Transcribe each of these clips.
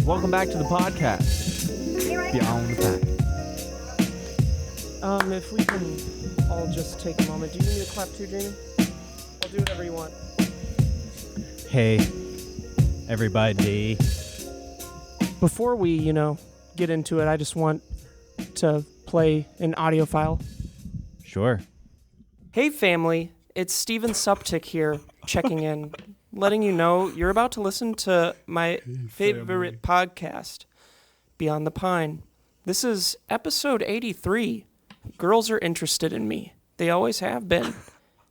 Welcome back to the podcast. Beyond the Pack. If we can all just take a moment. Do you need me to clap too, Jamie? I'll do whatever you want. Hey, everybody. Before we, get into it, I just want to play an audio file. Sure. Hey, family. It's Steven Suptic here, checking in, letting you know you're about to listen to my favorite podcast, Beyond the Pine. This is episode 83. Girls are interested in me. They always have been.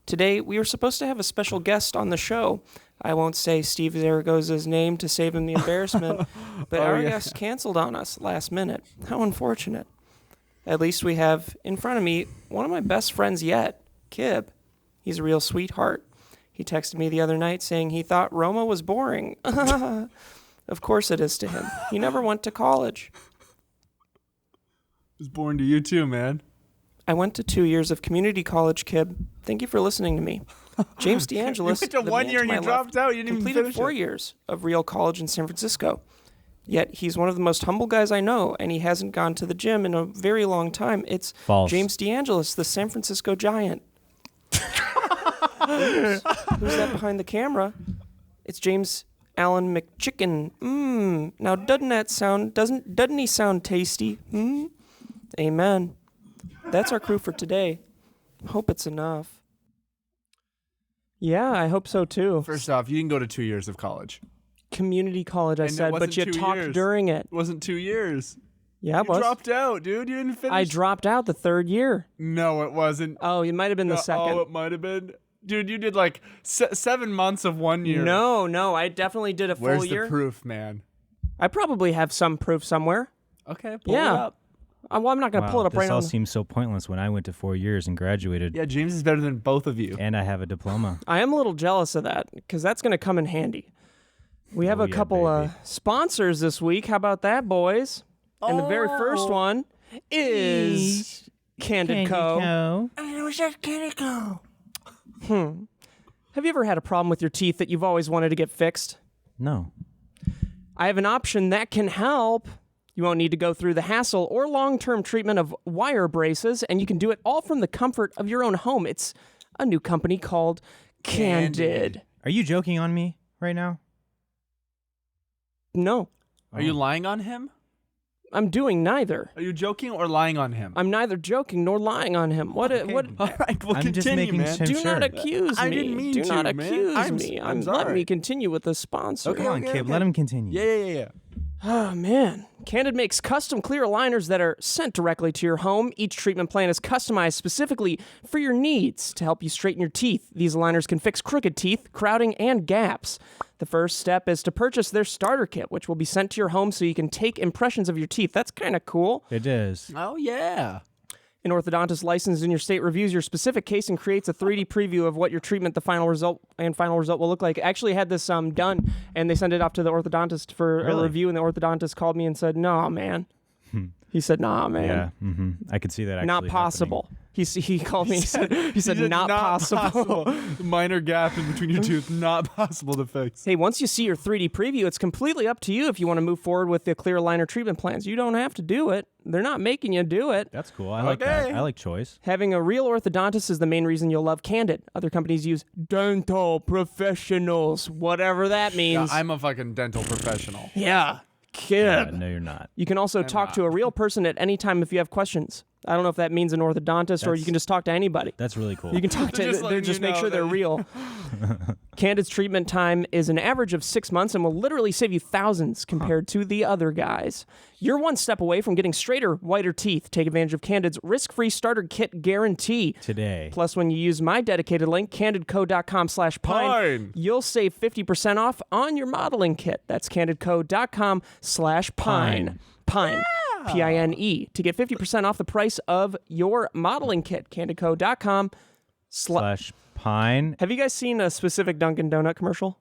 Today, we were supposed to have a special guest on the show. I won't say Steve Zaragoza's name to save him the embarrassment, but our guest canceled on us last minute. How unfortunate. At least we have in front of me one of my best friends yet, Kib. He's a real sweetheart. He texted me the other night saying he thought Roma was boring. Of course it is to him. He never went to college. I was born to you too, man. I went to 2 years of community college, Kib. Thank you for listening to me. James DeAngelis, you went to 1 year and you dropped out. You didn't even completed finish 4 it. years of real college in San Francisco. Yet he's one of the most humble guys I know, and he hasn't gone to the gym in a very long time. It's False. James DeAngelis, the San Francisco Giant. Who's that behind the camera? It's James Allen McChicken. Now doesn't he sound tasty? Amen. That's our crew for today. Hope it's enough. Yeah, I hope so too. First off, you didn't go to 2 years of college. Community college, I And it said, but wasn't you 2 talked years. during it. It wasn't 2 years. Yeah, it You was. dropped out, dude. You didn't finish. I dropped out the third year. No, it wasn't. Oh, it might have been the second. Oh, it might have been. Dude, you did like 7 months of 1 year. No, I definitely did a full Where's year. the proof, man? I probably have some proof somewhere. Okay, pull it Yeah. up. Well, I'm not going to pull it up this right all now. seems so pointless when I went to 4 years and graduated, Yeah, James is better than both of you. and I have a diploma. I am a little jealous of that because that's going to come in handy. We have Oh, a yeah, couple baby. sponsors this week. How about that, boys? And the very first one is Candid Co. Have you ever had a problem with your teeth that you've always wanted to get fixed? No. I have an option that can help. You won't need to go through the hassle or long-term treatment of wire braces, and you can do it all from the comfort of your own home. It's a new company called Candid. Are you joking on me right now? No, Are you lying on him? I'm doing neither. Are you joking or lying on him? I'm neither joking nor lying on him. What? All right, well, I'm continue, just making man. sure. Do not accuse me. I didn't mean Do to, not man. accuse me. I'm Let sorry. me continue with the sponsor. Okay. Come on, Kib, let him continue. Yeah. Oh, man. Candid makes custom clear aligners that are sent directly to your home. Each treatment plan is customized specifically for your needs to help you straighten your teeth. These aligners can fix crooked teeth, crowding, and gaps. The first step is to purchase their starter kit, which will be sent to your home so you can take impressions of your teeth. That's kind of cool. It is. Oh, yeah. An orthodontist licensed in your state reviews your specific case and creates a 3D preview of what your treatment, the final result will look like. I actually had this done, and they sent it off to the orthodontist for a Really? review, and the orthodontist called me and said, "Nah, man." He said, "Nah, man, Yeah, I could see that actually not possible." He called me. He said, It's "Not possible." Minor gap in between your tooth, not possible to fix. Hey, once you see your 3D preview, it's completely up to you if you want to move forward with the clear aligner treatment plans. You don't have to do it. They're not making you do it. That's cool. I like that. I like choice. Having a real orthodontist is the main reason you'll love Candid. Other companies use dental professionals, whatever that means. I'm a fucking dental professional. Yeah, Kib. No, you're not. You can also talk to a real person at any time if you have questions. I don't know if that means an orthodontist or you can just talk to anybody. That's really cool. You can talk to Just they're letting just you make know sure they're that- real. Candid's treatment time is an average of 6 months and will literally save you thousands compared to the other guys. You're one step away from getting straighter, whiter teeth. Take advantage of Candid's risk-free starter kit guarantee. Today. Plus, when you use my dedicated link, candidco.com/pine, Pine. you'll save 50% off on your modeling kit. That's candidco.com/pine. Pine. Pine. To get 50% off the price of your modeling kit. Candidco.com. Slash Pine. Have you guys seen a specific Dunkin' Donut commercial?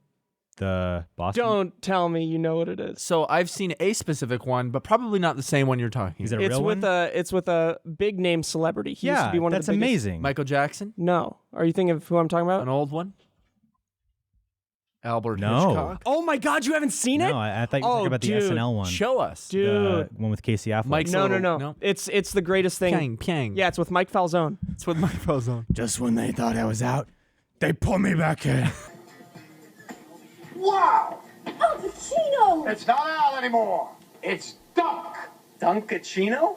The Boston. Don't tell me you know what it is. So I've seen a specific one, but probably not the same one you're talking Is it about. a It's real with one? it's with a big name celebrity. He used Yeah, to be one that's of the biggest. amazing. Michael Jackson? No. Are you thinking of who I'm talking about? An old one? Albert No. Hitchcock. Oh my God, you haven't seen it? No, I thought you were talking about the dude. SNL one. Show us. Dude. The one with Casey Affleck. Mike's No, a little- no. It's the greatest thing. Piang. Yeah, it's with Mike Falzone. It's with Mike Falzone. Just when they thought I was out, they pulled me back in. Wow! Al Pacino! It's not Al anymore. It's Dunk. Dunkachino?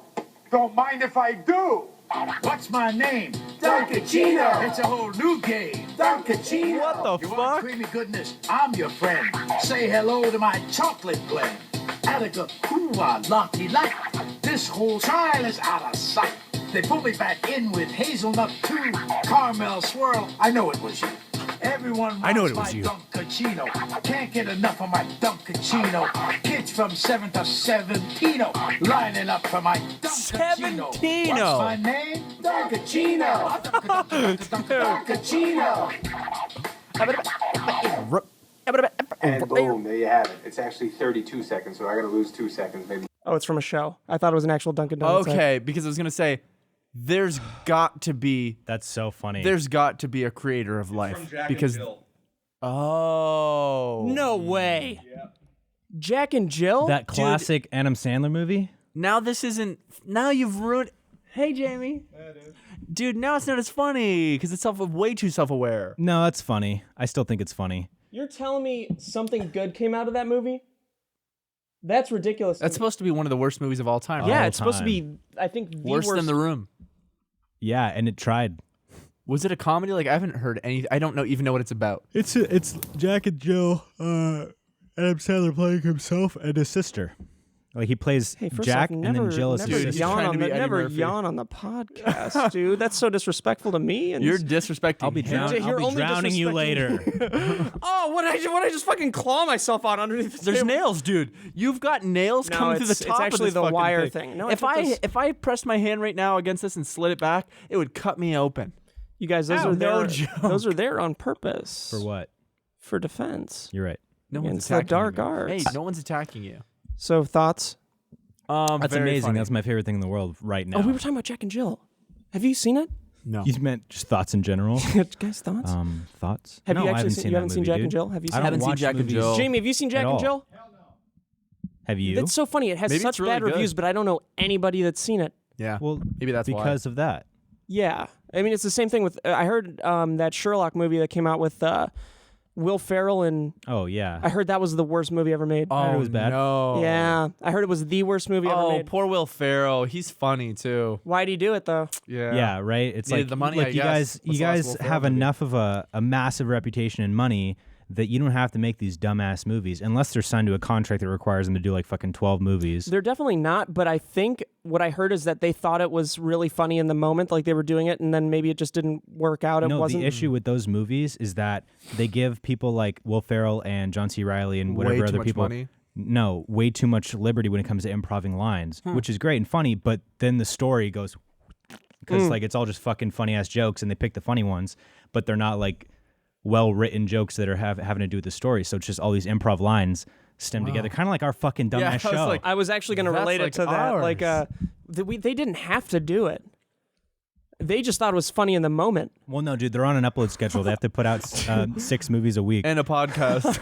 Don't mind if I do. What's my name? Dunkachino! It's a whole new game. Dunkachino! What the You fuck? want creamy goodness? I'm your friend. Say hello to my chocolate blend. Attica Kua Lucky Light. This whole trial is out of sight. They pull me back in with hazelnut too. Caramel swirl. I know it was you. Everyone I know wants it was my you. Dunkachino. Can't get enough of my Dunkachino. Kids from 7 to 17 lining up for my Dunkachino. 17. What's my name? Dunkachino! Dunkachino! And boom, there you have it. It's actually 32 seconds, so I gotta lose 2 seconds, maybe. Oh, it's from a show. I thought it was an actual Dunkin' Donuts. Okay, because I was gonna say, there's got to be a creator of life because. Oh No way. Jack and Jill? That classic Adam Sandler movie? Now this isn't. Now you've ruined. Hey, Jamie. Dude, now it's not as funny because it's way too self-aware. No, that's funny. I still think it's funny. You're telling me something good came out of that movie? That's ridiculous. That's supposed to be one of the worst movies of all time. yeah, right? it's supposed to be, I think, the worse than The Room. Yeah, and it tried. Was it a comedy? Like I haven't heard any. I don't even know what it's about. It's Jack and Jill, Adam Sandler playing himself and his sister. Like he plays Hey, first Jack off, and then Jill is never his Dude, sister. he's trying to be Eddie never Murphy. yawn on the podcast, dude. That's so disrespectful to me. And You're disrespecting. I'll be, him. You're only drowning you disrespecting later. oh, what did I just fucking claw myself on underneath the There's table? nails, dude. You've got nails No, coming through the it's top. actually of this the fucking wire thing. thing. No, if I pressed my hand right now against this and slid it back, it would cut me open. You guys, those Ow, are no there. joke. Those are there on purpose. For what? For defense. You're right. No one's It's the attacking dark you. arts. Hey, no one's attacking you. So thoughts? That's Very amazing. funny. That's my favorite thing in the world right now. Oh, we were talking about Jack and Jill. Have you seen it? No. You meant just thoughts in general? Guys, thoughts? Thoughts? Have no, you I actually haven't seen? seen You haven't that seen movie, Jack and dude. Jill? Have you I seen? haven't seen watch Jack and movies. Jill. Jamie, have you seen Jack at and all. Jill? Have you? It's so funny. It has Maybe such it's really bad good. reviews, but I don't know anybody that's seen it. Yeah. well, maybe that's why. because of that. Yeah, I mean it's the same thing with. I heard that Sherlock movie that came out with Will Ferrell, and Oh yeah. I heard that was the worst movie ever made. Oh, it was bad. No. Yeah, I heard it was the worst movie ever Oh, made. poor Will Ferrell. He's funny too. Why'd he do it though? Yeah. Yeah, right. It's Needed like the money, like I you guess. guys, What's you the last guys Will Ferrell have movie? enough of a massive reputation and money that you don't have to make these dumbass movies unless they're signed to a contract that requires them to do like fucking 12 movies. They're definitely not, but I think what I heard is that they thought it was really funny in the moment, like they were doing it, and then maybe it just didn't work out. It No, wasn't. the issue with those movies is that they give people like Will Ferrell and John C. Reilly and whatever Way too other much people money? no, way too much liberty when it comes to improving lines, which is great and funny, but then the story goes because like it's all just fucking funny ass jokes and they pick the funny ones, but they're not like well written jokes that are having to do with the story. So it's just all these improv lines stem together, kind of like our fucking dumbass Yeah, I was show. like, I was actually going to That's relate like it to that. ours. Like, they didn't have to do it. They just thought it was funny in the moment. Well, no, dude, they're on an upload schedule. They have to put out 6 movies a week. and a podcast.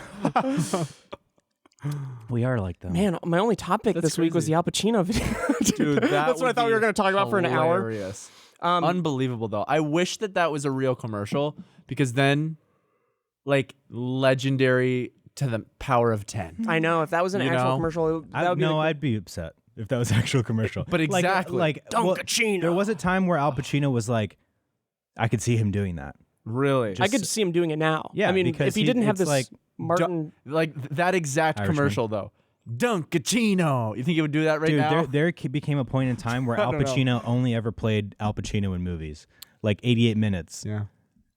We are like them. Man, my only topic this week was crazy. the Al Pacino video. Dude, That's what I thought we were going to talk about for an hour. Hilarious. Unbelievable though. I wish that was a real commercial because then, like, legendary to the power of 10. I know. If that was an You actual know? commercial, that would be the- I'd be upset if that was an actual commercial. But exactly. like Dunkachino. there was a time where Al Pacino was like, I could see him doing that. Really? I could see him doing it now. Yeah, I mean, because if he didn't have it's this like Martin. like that exact Irishman. commercial though. Dunkachino. You think he would do that right Dude, now? there became a point in time where I Al don't know. Pacino only ever played Al Pacino in movies, like 88 minutes. Yeah.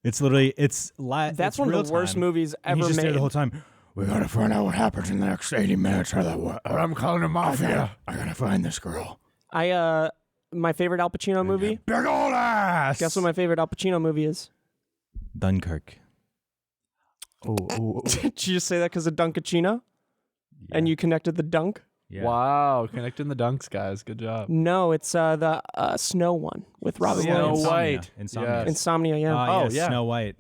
It's literally That's it's one real of the worst time. movies And ever he's just there made. the whole time. We gotta find out what happens in the next 80 minutes, or I'm calling the mafia. I gotta find this girl. My favorite Al Pacino movie. Big old ass. Guess what my favorite Al Pacino movie is? Dunkirk. Did you just say that because of Dunkachino? And you connected the dunk? Yeah. Wow, connecting the dunks, guys. Good job. No, it's the Snow one with Robin Snow Williams. White. Insomnia. Yes. Insomnia, yeah. Oh, yeah. Snow White.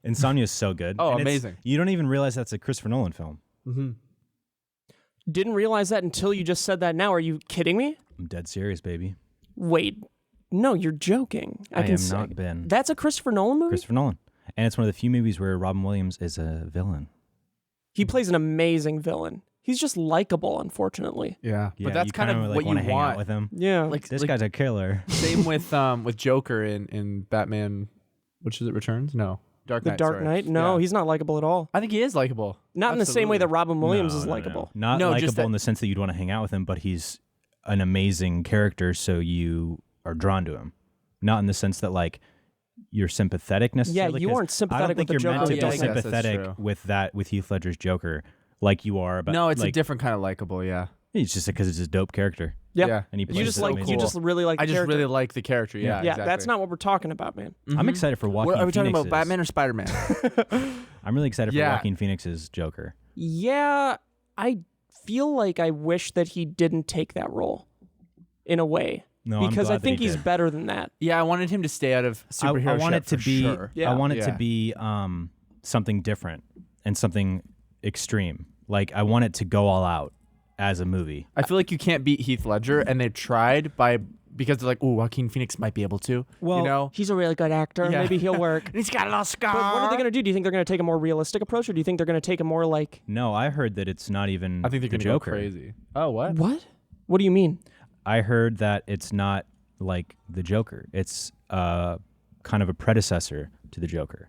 Insomnia is so good. Oh, And amazing. You don't even realize that's a Christopher Nolan film. Didn't realize that until you just said that now. Are you kidding me? I'm dead serious, baby. Wait. No, you're joking. I can am say. not Ben. That's a Christopher Nolan movie? Christopher Nolan. And it's one of the few movies where Robin Williams is a villain. He plays an amazing villain. He's just likable, unfortunately. Yeah, Yeah, but that's you kind kinda, of like, what you wanna hang out want. with him. Yeah. Like This guy's a killer. same with Joker in Batman. Which is it? Returns? No, Dark The Knight. Dark sorry. Knight? No, Yeah. he's not likable at all. I think he is likable. Not in the same way that Absolutely. Robin Williams is No. likable. Not No, just likable that- in the sense that you'd want to hang out with him, but he's an amazing character, so you are drawn to him. Not in the sense that like you're sympathetic necessarily. you 'cause aren't sympathetic I don't think with the you're meant Joker to in be Dark Knight. Yes, that's sympathetic true. with Heath Ledger's Joker, like you are. But No, it's a like, different kind of likable. Yeah. It's just because it's a dope character. Yeah. Yeah. And he You plays just it like amazing. you just really like the I just character. really like the character. Yeah. Yeah, exactly. that's not what we're talking about, man. I'm excited for Joaquin What are we talking about? Phoenix's- Batman or Spider-Man? I'm really excited for Yeah. Joaquin Phoenix's Joker. Yeah, I feel like I wish that he didn't take that role in a way. No, I'm because glad I that think he he's did. better than that. Yeah, I wanted him to stay out of superhero I want shit it to for be. sure. Yeah. I want it Yeah. to be something different and something extreme. Like I want it to go all out as a movie. I feel like you can't beat Heath Ledger, and they tried because they're like, "Ooh, Joaquin Phoenix might be able to." Well, you know, he's a really good actor. Yeah. Maybe he'll work. he's got a little scar. But what are they going to do? Do you think they're going to take a more realistic approach, or do you think they're going to take a more like... No, I heard that it's not even. I think they're the gonna go Joker. crazy. Oh, what? What? What do you mean? I heard that it's not like the Joker. It's kind of a predecessor to the Joker,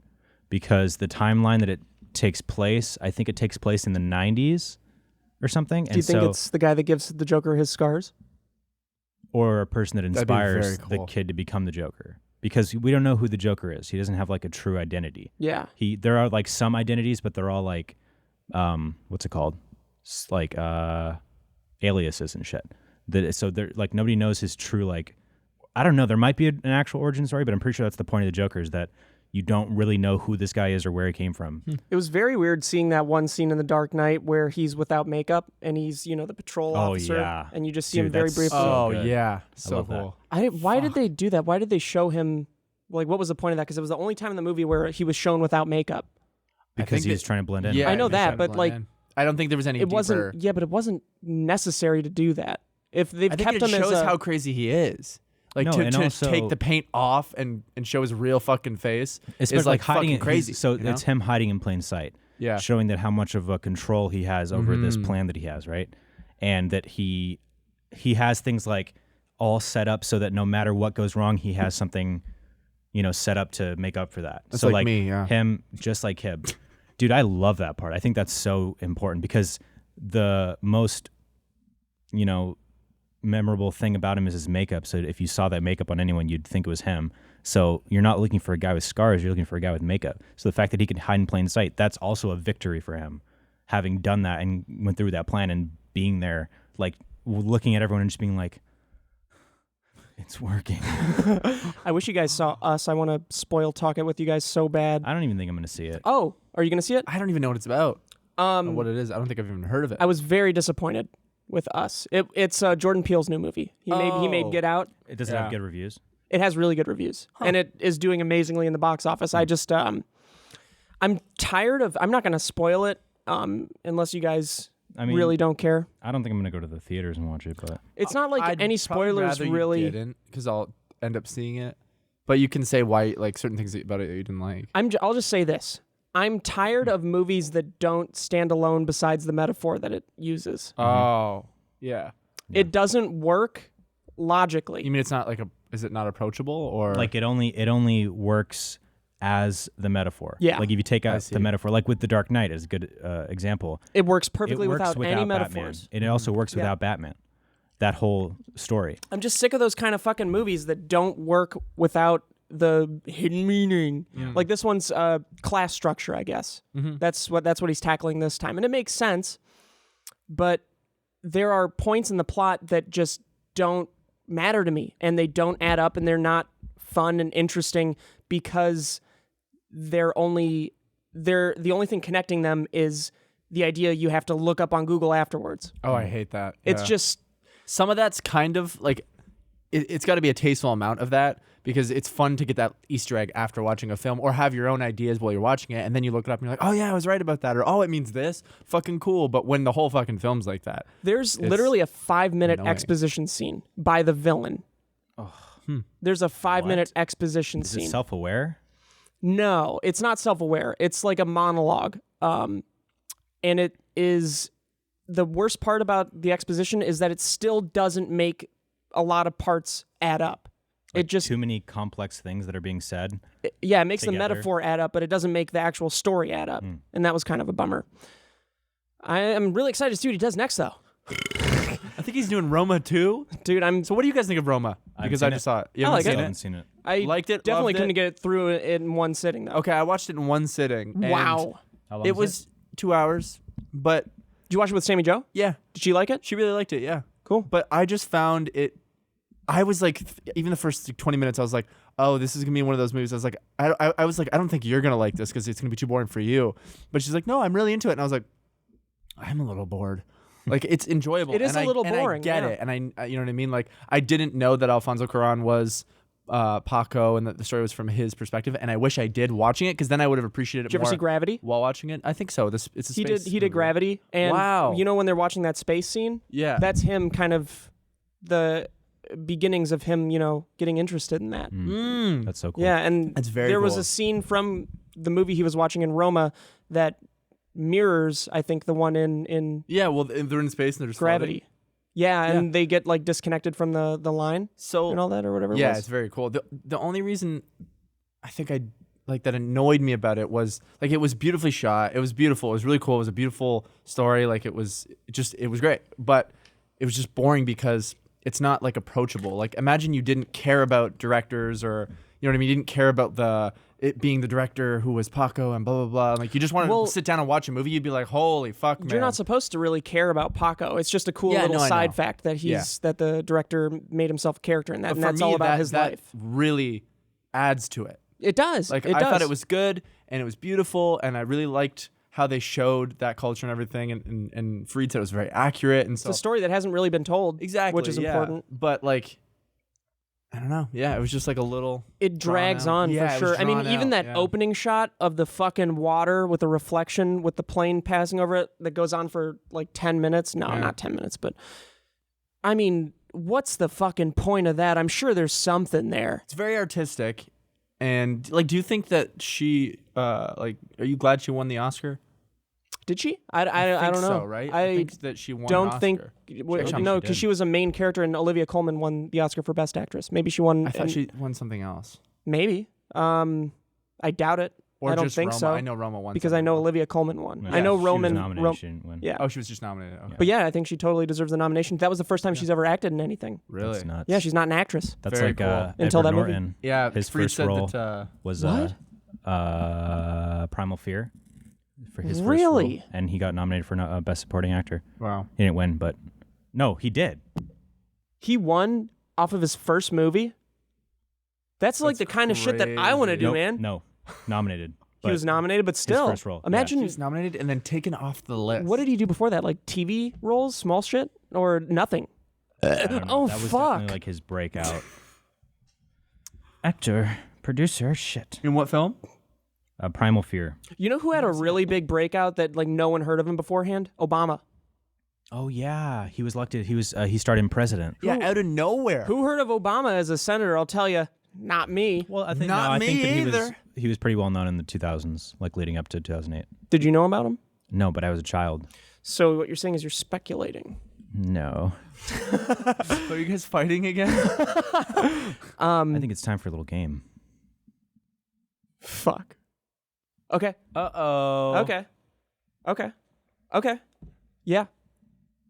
because the timeline that it takes place, I think it takes place in the 90s or something. Do you think it's the guy that gives the Joker his scars? or a person that That'd be inspires very the cool. kid to become the Joker? Because we don't know who the Joker is. He doesn't have like a true identity. Yeah. There are like some identities, but they're all like, what's it called? Like aliases and shit. So they're like nobody knows his true like. I don't know. There might be an actual origin story, but I'm pretty sure that's the point of the Joker, is that you don't really know who this guy is or where he came from. It was very weird seeing that one scene in The Dark Knight where he's without makeup and he's, the patrol officer. yeah. And you just see him Dude, very that's briefly. so Oh good. yeah, I so love that. cool. Why did they do that? Why did they show him? Like, what was the point of that? Because it was the only time in the movie where he was shown without makeup. Because think he was that- trying to blend in. Yeah, I know they're that, trying to but, blend like, in. I don't think there was any. It wasn't. deeper- Yeah, but it wasn't necessary to do that. If they've I think kept it him shows as a, how crazy he is. Like No, to and also- take the paint off and show his real fucking face It's is like hiding fucking it crazy. So you know? it's him hiding in plain sight. Yeah. Showing that how much of a control he has over this Mm-hmm. plan that he has, right? And that he has things like all set up so that no matter what goes wrong, he has something, set up to make up for that. That's so like me, yeah. him, just like him. Dude, I love that part. I think that's so important because the most, memorable thing about him is his makeup. So if you saw that makeup on anyone, you'd think it was him. So you're not looking for a guy with scars, you're looking for a guy with makeup. So the fact that he can hide in plain sight, that's also a victory for him, having done that and went through that plan and being there, like looking at everyone and just being like, it's working. I wish you guys saw Us. I want to spoil talk it with you guys so bad. I don't even think I'm going to see it. Oh, are you going to see it? I don't even know what it's about. Or what it is. I don't think I've even heard of it. I was very disappointed with Us. It's Jordan Peele's new movie. He made Oh. Get Out. It doesn't Yeah. have good reviews. It has really good reviews, and it is doing amazingly in the box office. I just, I'm tired of. I'm not going to spoil it, unless you guys really don't care. I don't think I'm going to go to the theaters and watch it, but It's not like I'd any probably spoilers rather really. You didn't, because I'll end up seeing it. But you can say why, like certain things about it that you didn't like. I'll just say this. I'm tired of movies that don't stand alone besides the metaphor that it uses. Oh, yeah. It doesn't work logically. You mean it's not like is it not approachable or like it only works as the metaphor. Yeah. Like if you take out see. the metaphor, like with The Dark Knight is a good example. It works perfectly It works without any Batman. metaphors. And it also works without Batman. That whole story. I'm just sick of those kind of fucking movies that don't work without the hidden meaning. Like this one's class structure, I guess. That's what he's tackling this time, and it makes sense. But there are points in the plot that just don't matter to me, and they don't add up, and they're not fun and interesting because the only thing connecting them is the idea you have to look up on Google afterwards. Oh, I hate that. It's Yeah. just some of that's kind of like it's got to be a tasteful amount of that, because it's fun to get that Easter egg after watching a film or have your own ideas while you're watching it. And then you look it up and you're like, oh, yeah, I was right about that. Or, oh, it means this. Fucking cool. But when the whole fucking film's like that. There's literally a 5-minute annoying. exposition scene by the villain. There's a 5-minute exposition Is scene. it self-aware? No, it's not self-aware. It's like a monologue. And it is the worst part about the exposition is that it still doesn't make a lot of parts add up. Like it just too many complex things that are being said. it makes the together. metaphor add up, but it doesn't make the actual story add up. And that was kind of a bummer. I am really excited to see what he does next, though. I think he's doing Roma too. Dude, So what do you guys think of Roma? Because I seen just it. saw it. You I haven't like seen it. I haven't seen it. I Liked it, definitely loved couldn't it. get through it in one sitting, though. Okay, I watched it in one sitting. and Wow. How long It was 2 hours, but Did you watch it with Sammy Jo? yeah, Did she like it? she really liked it. Yeah, Cool. but I just found it. I was like, even the first 20 minutes, I was like, oh, this is gonna be one of those movies. I was like, I was like, I don't think you're gonna like this because it's gonna be too boring for you. But she's like, no, I'm really into it, and I was like, I'm a little bored. Like it's enjoyable. It is and a little and boring, I get yeah. it, and I, you know what I mean. Like I didn't know that Alfonso Cuarón was Paco, and that the story was from his perspective. And I wish I did watching it because then I would have appreciated it Did you ever more see Gravity? while watching it. I think so. It's a He space did movie. Gravity, and Wow. you know when they're watching that space scene? Yeah. That's him kind of the beginnings of him, getting interested in that. That's so cool. Yeah, and That's very there was cool. a scene from the movie he was watching in Roma that mirrors, I think, the one in Yeah, well, they're in space and they're just Gravity. floating. Yeah, and they get like disconnected from the line So and all that or whatever. yeah, it was. it's very cool. The only reason I think I like that annoyed me about it was like it was beautifully shot. It was beautiful. It was really cool. It was a beautiful story. Like it was great. But it was just boring because it's not like approachable. Like imagine you didn't care about directors or you know what I mean. You didn't care about it being the director who was Paco and blah blah blah. Like you just wanted to sit down and watch a movie. You'd be like, holy fuck, man. You're not supposed to really care about Paco. It's just a cool Yeah, little no, I side know. fact that that the director made himself a character in that, But and for that's me, all about that, his that life. really adds to it. It does. Like it I does. thought it was good and it was beautiful and I really liked how they showed that culture and everything and Freed said it was very accurate and so It's a story that hasn't really been told. exactly which is yeah. important. But like I don't know. Yeah, it was just like a little It drags drawn out. on Yeah, for it was sure. I mean, drawn even out, that yeah. opening shot of the fucking water with the reflection with the plane passing over it that goes on for like 10 minutes. No, not 10 minutes, but I mean, what's the fucking point of that? I'm sure there's something there. It's very artistic. And like do you think that she are you glad she won the Oscar? Did she? I think don't know. so, right? I think that she won an don't Oscar. think Actually, no, she because did. she was a main character and Olivia Colman won the Oscar for Best Actress. Maybe she won. I thought she won something else. Maybe. I doubt it. Or I don't just think Roma. so. I know Roma won because I something know else. Olivia Colman won. Yeah, I know she was Roman. nomination when yeah. Oh, she was just nominated. Okay. But yeah, I think she totally deserves the nomination. That was the first time she's ever acted in anything. Really? That's nuts. Yeah, she's not an actress. That's Very like cool. Until Edward that movie. Norton. Yeah, his Freed first said role that was What? Primal Fear for his first Really? role, and he got nominated for Best Supporting Actor. wow. He didn't win, but no, he did. He won off of his first movie. That's like the That's kind of shit that I want to do, Nope, man. No, nominated. He was nominated, but still. first role, yeah. Imagine He was nominated and then taken off the list. what did he do before that? Like TV roles, small shit, or nothing? I don't know. Oh, that was fuck. definitely like his breakout. Actor, producer, shit. In what film? Primal Fear. You know who had a really big breakout that like no one heard of him beforehand? Obama. Oh yeah, he was elected. He started in president. Yeah, out of nowhere. Who heard of Obama as a senator? I'll tell you, not me. Well, I think Not I me think that either. he was pretty well known in the 2000s, like leading up to 2008. Did you know about him? No, but I was a child. So what you're saying is you're speculating. No. Are you guys fighting again? I think it's time for a little game. Fuck. Okay. Uh-oh. Okay. Okay. Okay. Yeah.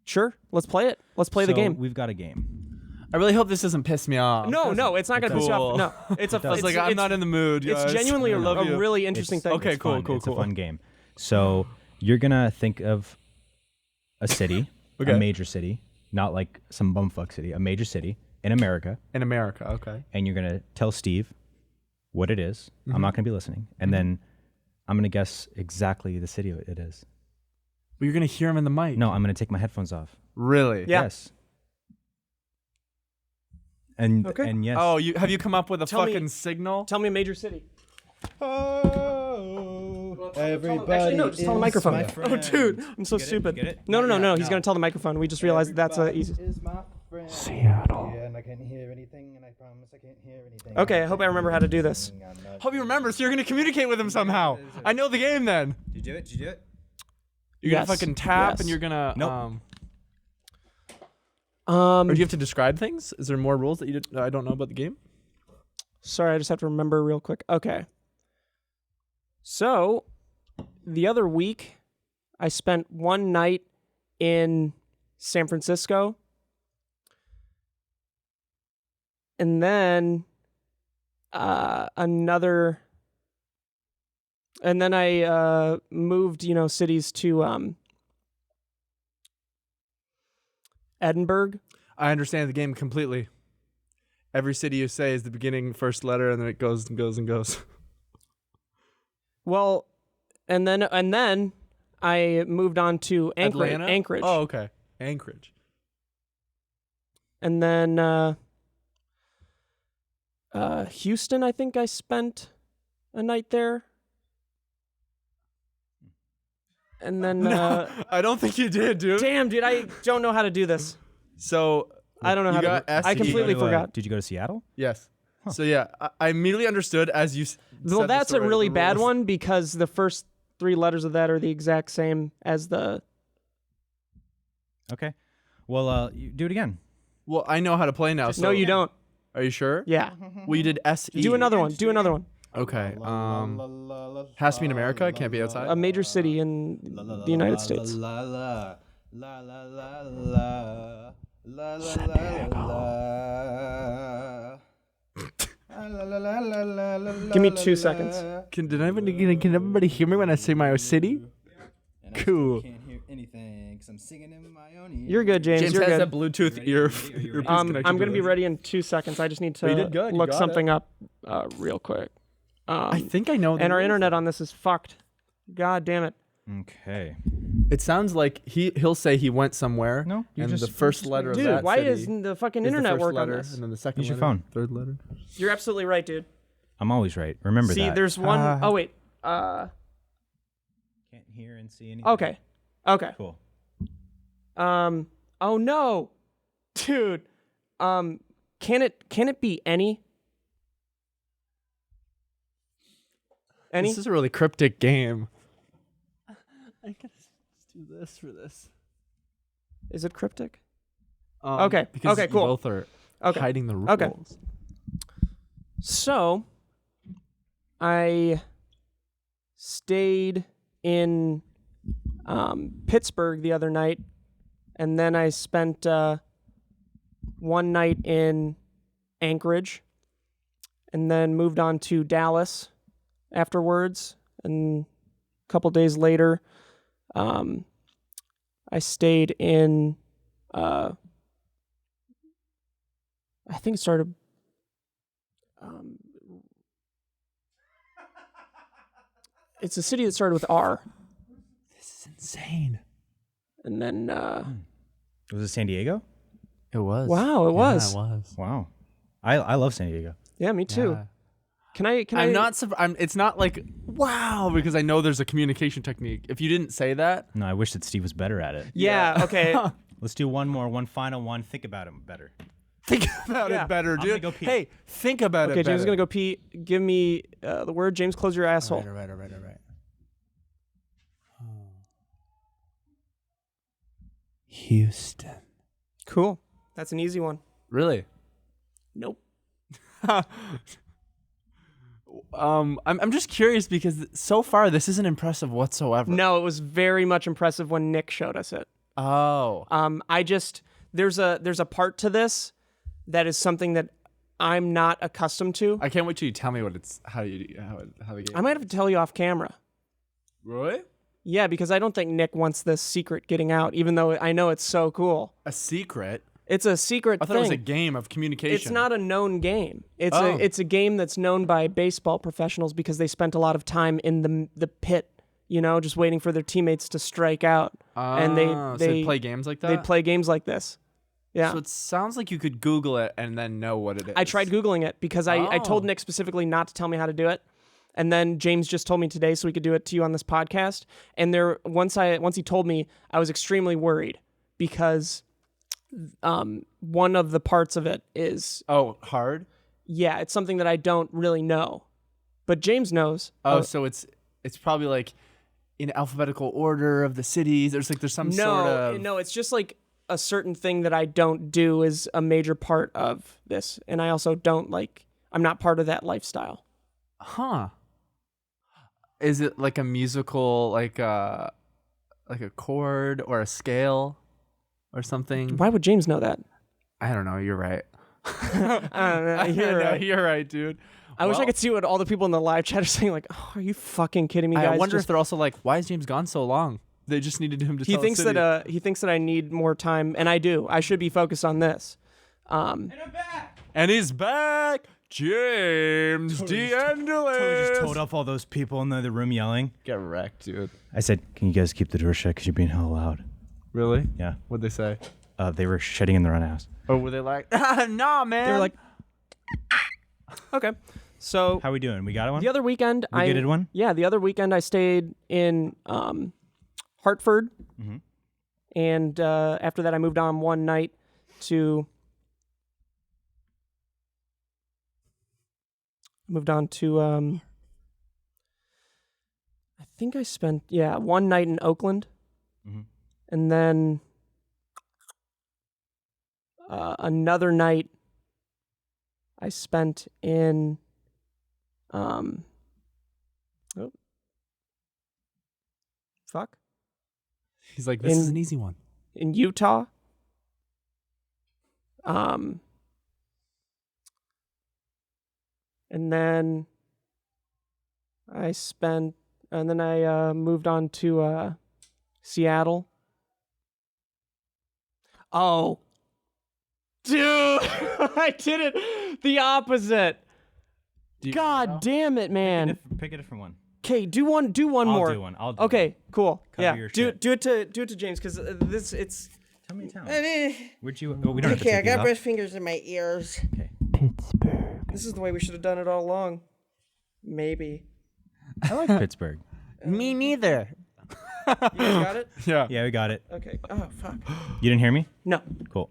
Sure. Let's play it. Let's play the So, game. We've got a game. I really hope this doesn't piss me off. No, it's not going to piss you off. Cool. No, it's a. I was like, I'm not in the mood. It's guys. genuinely I love a you. really interesting thing. okay, It's cool, fun. cool, It's cool. a fun game. So you're gonna think of a city, Okay. a major city, not like some bumfuck city, a major city in America, In America, okay. and you're gonna tell Steve what it is. I'm not gonna be listening, and then I'm gonna guess exactly the city it is. But you're going to hear him in the mic. No, I'm gonna take my headphones off. Really? Yeah. Yes. And Okay. and yes. Oh, have you come up with a Tell me- fucking signal? Tell me a major city. Everybody Actually, no, just tell the microphone. my Oh, friend. dude, I'm so Get it? stupid. Get it? No. Yeah, He's no. gonna tell the microphone. We just realized that's easy. Seattle. And I can't hear anything, and I promise I can't hear anything. Okay, I hope I remember how to do this. Hope you remember, so you're gonna communicate with him somehow. I know the game then. Did you do it? Did you do it? You're Yes. gonna fucking tap Yes. and you're gonna Nope. or do you have to describe things? Is there more rules that I don't know about the game? Sorry, I just have to remember real quick. Okay. So, the other week, I spent one night in San Francisco. And then another. And then I moved, cities to Edinburgh. I understand the game completely. Every city you say is the beginning first letter, and then it goes and goes and goes. Well, and then I moved on to Atlanta? Anchorage. Oh, okay. Anchorage. And then Houston, I think I spent a night there. And then I don't think you did, dude. damn, dude, I don't know how to do this. So I don't know you how got to. S I to E. completely forgot. Did you go to Seattle? Yes. So yeah, I immediately understood as you. Well, said that's the a story, really the bad rules. one because the first 3 letters of that are the exact same as the. Okay. Well, you do it again. Well, I know how to play now. So No, you don't. Are you sure? Yeah. Well, you did S E. Do another one. Do another one. Okay. Has to be in America. It can't be outside. A major city in the United States. Give me 2 seconds. Can everybody hear me when I say my city? Cool. Can't hear anything because I'm singing in my own ear. You're good, James. James You're has good. that Bluetooth earpiece connection. I'm to gonna be this. ready in 2 seconds. I just need to you did good. You look got something up real quick. I think I know. And our internet on this is fucked. God damn it. Okay. It sounds like he'll say he went somewhere. No, you and just- the first letter of Dude, that why city isn't the fucking is the internet first work on letter, this? and then the second Use your letter, phone. third letter. You're absolutely right, dude. I'm always right. Remember See, that. there's one oh wait. Can't hear and see anything. Okay. Okay. Cool. Oh no. Dude. Can it be any? Any? This is a really cryptic game. I gotta do this for this. Is it cryptic? Okay. Because Okay, you cool. both are Okay. hiding the rules. Okay. So, I stayed in Pittsburgh the other night, and then I spent one night in Anchorage, and then moved on to Dallas afterwards. And a couple days later, I stayed in. I think it started. It's a city that started with R, This is insane. and then Was it San Diego? It was. wow, it was. It was. Wow. I love San Diego. Yeah, me too. Yeah. Can I? I'm not. It's not like wow because I know there's a communication technique. If you didn't say that, No, I wish that Steve was better at it. Yeah. Okay. Let's do one final one. Think about it better. think about Yeah. it better, gonna dude. go pee. Hey, think about it. Okay. James is better. gonna go pee. Give me the word. James, close your asshole. All right. Houston. Cool. That's an easy one. Really? Nope. I'm just curious because so far this isn't impressive whatsoever. No, it was very much impressive when Nick showed us it. Oh. I just there's a part to this that is something that I'm not accustomed to. I can't wait till you tell me what it's how the game. I might have to tell you off camera. Really? Yeah, because I don't think Nick wants this secret getting out, even though I know it's so cool. A secret? It's a secret I thought thing. it was a game of communication. It's not a known game. It's Oh. it's a game that's known by baseball professionals because they spent a lot of time in the pit, just waiting for their teammates to strike out. And so they play games like that. They play games like this. Yeah. So it sounds like you could Google it and then know what it is. I tried Googling it because I told Oh. Nick specifically not to tell me how to do it. And then James just told me today so we could do it to you on this podcast. And once he told me, I was extremely worried because one of the parts of it is hard. Yeah, it's something that I don't really know. But James knows. So it's probably like in alphabetical order of the cities. There's some sort of No, it's just like a certain thing that I don't do is a major part of this. And I also I'm not part of that lifestyle. Huh. Is it like a musical, like a chord or a scale or something? Why would James know that? I don't know. You're right. I don't know. You're No, right. you're right, dude. I wish I could see what all the people in the live chat are saying. Like, oh, are you fucking kidding me, guys? I wonder if they're also like, why is James gone so long? They just needed him to. He thinks that he thinks that I need more time, and I do. I should be focused on this. And I'm back. And he's back. James D'Angelis. Totally just told off all those people in the other room yelling. Get wrecked, dude. I said, "Can you guys keep the door shut? Because you're being hella loud." Really? Yeah. What'd they say? They were shitting in their own ass. Or were they like, nah, man? They were like, okay. So how we doing? We got one. The other weekend, we get one. Yeah, the other weekend I stayed in Hartford, and after that I moved on one night to. I think I spent one night in Oakland, and then another night I spent in He's like, this is an easy one. In Utah. And then I moved on to Seattle. Oh, dude, I did it the opposite. God damn it, man! Pick a different one. Okay, do one more. I'll do one. Okay, cool. Cover Yeah, your do shit. it to James because it's. Tell me a town. Eh, Where'd you? Oh, we don't have to Okay, I take these got off. breast fingers in my ears. This is the way we should have done it all along. Maybe. I like Pittsburgh. Me neither. You guys got it? Yeah. Yeah, we got it. Okay. Oh fuck. You didn't hear me? No. Cool.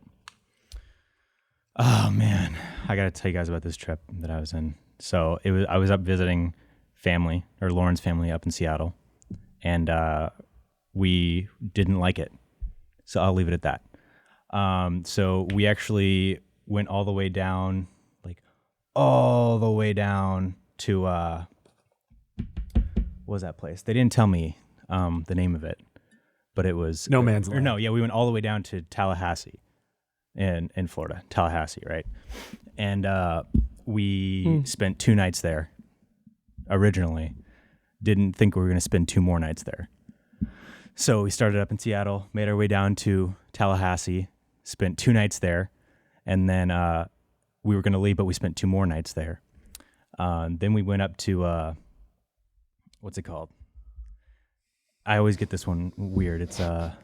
Oh man, I gotta tell you guys about this trip that I was in. So I was up visiting family, or Lauren's family up in Seattle, and we didn't like it. So I'll leave it at that. So we actually went all the way down to what was that place? They didn't tell me the name of it, but it was No Man's Land. No, yeah, we went all the way down to Tallahassee, in Florida, Tallahassee, right? And we spent 2 nights there. Originally, didn't think we were going to spend 2 more nights there. So we started up in Seattle, made our way down to Tallahassee, spent 2 nights there, and then we were going to leave, but we spent 2 more nights there. Then we went up to what's it called? I always get this one weird. It's up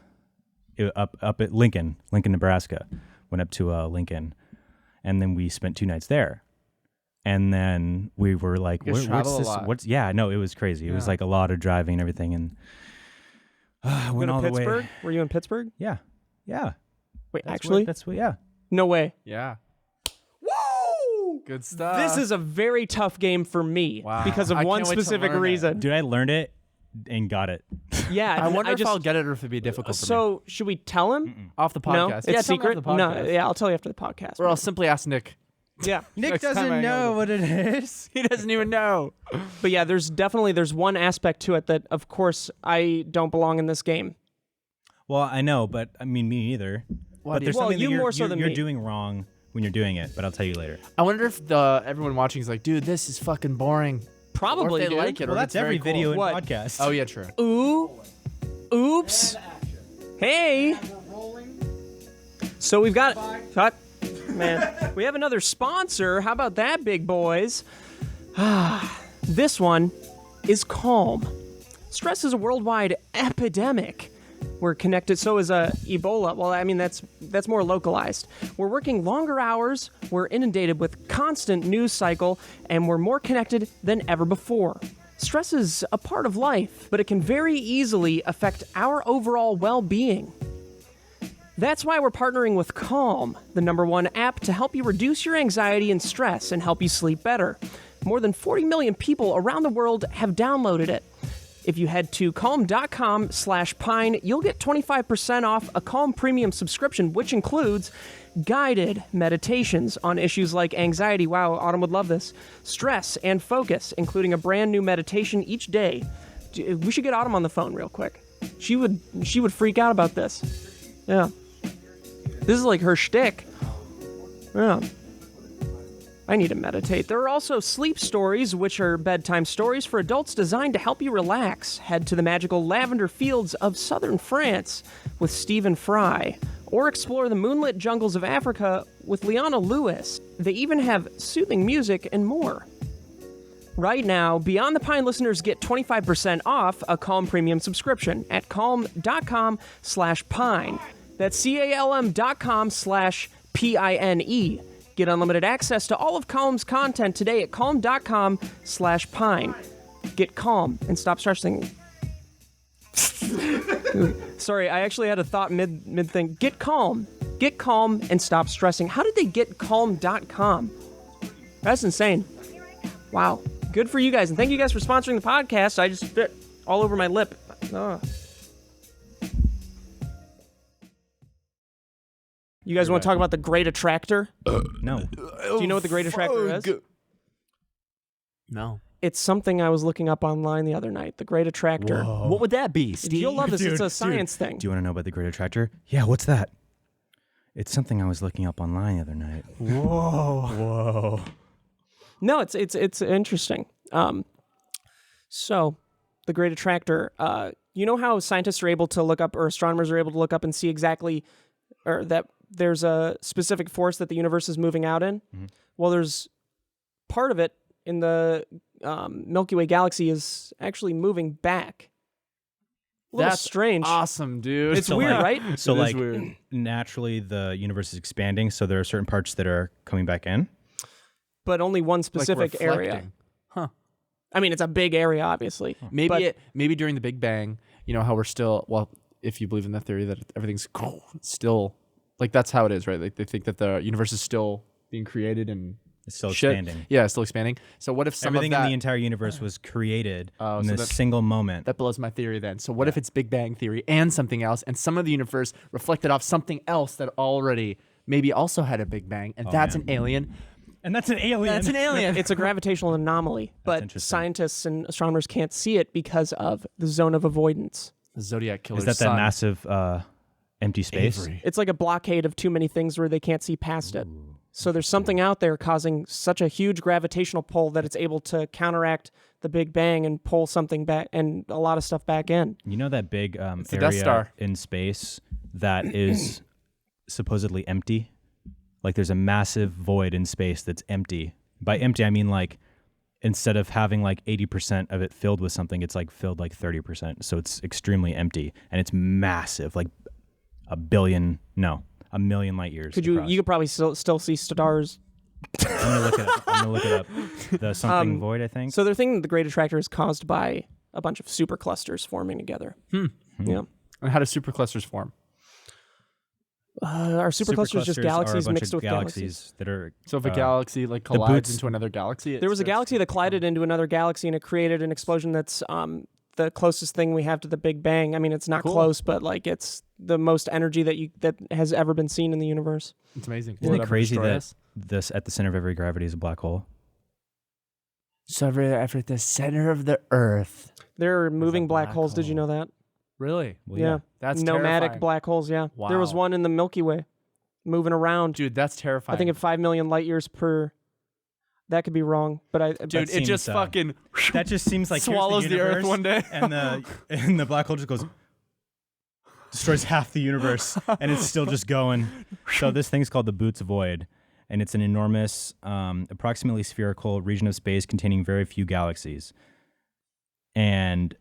at Lincoln, Nebraska. Went up to Lincoln, and then we spent 2 nights there. And then we were like, You guys travel "What's a this? lot. Yeah, no, it was crazy. It was like a lot of driving and everything, and went Go all to the way. Pittsburgh? Were you in Pittsburgh? Yeah. Wait, That's actually? that's what. Yeah. No way. Yeah. Woo! Good stuff. This is a very tough game for me Wow. because of I one can't wait to specific learn it. reason. Dude, I learned it and got it. Yeah, I wonder if just, I'll get it or if it'd be difficult for me. So, should we tell him? Off the No, podcast. it's Yeah, tell me secret. off the No, podcast. yeah, I'll tell you after the podcast. Or I'll simply ask Nick. Yeah, Nick Next time I doesn't hang out know with what it is. He doesn't even know. but yeah, there's one aspect to it that, of course, I don't belong in this game. Well, I know, but I mean, me neither. But there's Well, something you that more so than you're me. doing wrong when you're doing it, but I'll tell you later. I wonder if everyone watching is like, dude, this is fucking boring. Probably, or if they dude. like it. Well, or that's it's every very video cool. and What? podcast. Oh yeah, true. Oops. Hey. So we've got cut. Man, we have another sponsor. How about that, big boys? This one is Calm. Stress is a worldwide epidemic. We're connected. So is Ebola. Well, I mean, that's more localized. We're working longer hours. We're inundated with constant news cycle, and we're more connected than ever before. Stress is a part of life, but it can very easily affect our overall well-being. That's why we're partnering with Calm, the #1 app to help you reduce your anxiety and stress and help you sleep better. More than 40 million people around the world have downloaded it. If you head to calm.com/pine, you'll get 25% off a Calm Premium subscription, which includes guided meditations on issues like anxiety. Wow, Autumn would love this. Stress and focus, including a brand new meditation each day. We should get Autumn on the phone real quick. She would freak out about this. Yeah. This is like her shtick. Yeah. I need to meditate. There are also sleep stories, which are bedtime stories for adults designed to help you relax. Head to the magical lavender fields of southern France with Stephen Fry, or explore the moonlit jungles of Africa with Leona Lewis. They even have soothing music and more. Right now, Beyond the Pine listeners get 25% off a Calm Premium subscription at calm.com/pine. That's calm.com/PINE. Get unlimited access to all of Calm's content today at calm.com/pine. Get calm and stop stressing. Sorry, I actually had a thought mid thing. Get calm and stop stressing. How did they get calm.com? That's insane. Wow. Good for you guys. And thank you guys for sponsoring the podcast. I just spit all over my lip. Ugh. You guys want to talk about the Great Attractor? No. Do you know what the Great Attractor is? No. It's something I was looking up online the other night. The Great Attractor. Whoa. What would that be, Steve? You'll love this. Dude, It's a science thing. Do you want to know about the Great Attractor? Yeah, what's that? It's something I was looking up online the other night. Whoa. No, it's interesting. So, the Great Attractor. You know how scientists are able to look up, or astronomers are able to look up and see exactly, or that there's a specific force that the universe is moving out in? Mm-hmm. Well, there's part of it in the Milky Way galaxy is actually moving back. That's strange. Awesome, dude. It's weird, right? So, It is like, weird. naturally, the universe is expanding, so there are certain parts that are coming back in. But only one specific Like area. reflecting. Huh. I mean, it's a big area, obviously. Maybe maybe during the Big Bang, you know how we're still, well, if you believe in that theory that everything's still, like that's how it is, right? Like they think that the universe is still being created and It's still shit. expanding. Yeah, it's still expanding. So what if some Everything of that, in the entire universe was created in so this single moment. that blows my theory then. So what if it's Big Bang theory and something else, and some of the universe reflected off something else that already maybe also had a Big Bang, and that's man. an alien. And that's an alien. That's an alien. It's a gravitational anomaly, but interesting. scientists and astronomers can't see it because of the zone of avoidance. The Zodiac killer. Is that massive empty space? Avery. It's like a blockade of too many things where they can't see past it. So there's something out there causing such a huge gravitational pull that it's able to counteract the Big Bang and pull something back and a lot of stuff back in. You know that big the Death area Star. in space that is supposedly empty? Like there's a massive void in space that's empty. By empty, I mean like instead of having like 80% of it filled with something, it's like filled like 30%. So it's extremely empty and it's massive, like a million light years. across. You could probably still see stars. I'm gonna look it up. The something void, I think. So they're thinking the Great Attractor is caused by a bunch of superclusters forming together. Yeah. And how do superclusters form? Are superclusters just are a galaxies bunch mixed of with galaxies? that are. So if a galaxy like collides boots- into another galaxy, There was a galaxy that collided into another galaxy and it created an explosion that's the closest thing we have to the Big Bang. I mean, it's not Cool. close, but like it's the most energy that has ever been seen in the universe. It's amazing. Isn't Will it ever crazy destroy that us? this at the center of every gravity is a black hole? So at the center of the Earth. There are moving black black holes. Did you know that? Really? Well, Yeah. That's nomadic terrifying. black holes. Yeah. There was Wow. one in the Milky Way, moving around. Dude, that's terrifying. I think at 5 million light years per. That could be wrong, but Dude, That it seems, just fucking That just seems like here's swallows the Earth universe, one day. and the black hole just goes destroys half the universe, and it's still just going. So this thing's called the Boots Void, and it's an enormous, approximately spherical region of space containing very few galaxies, and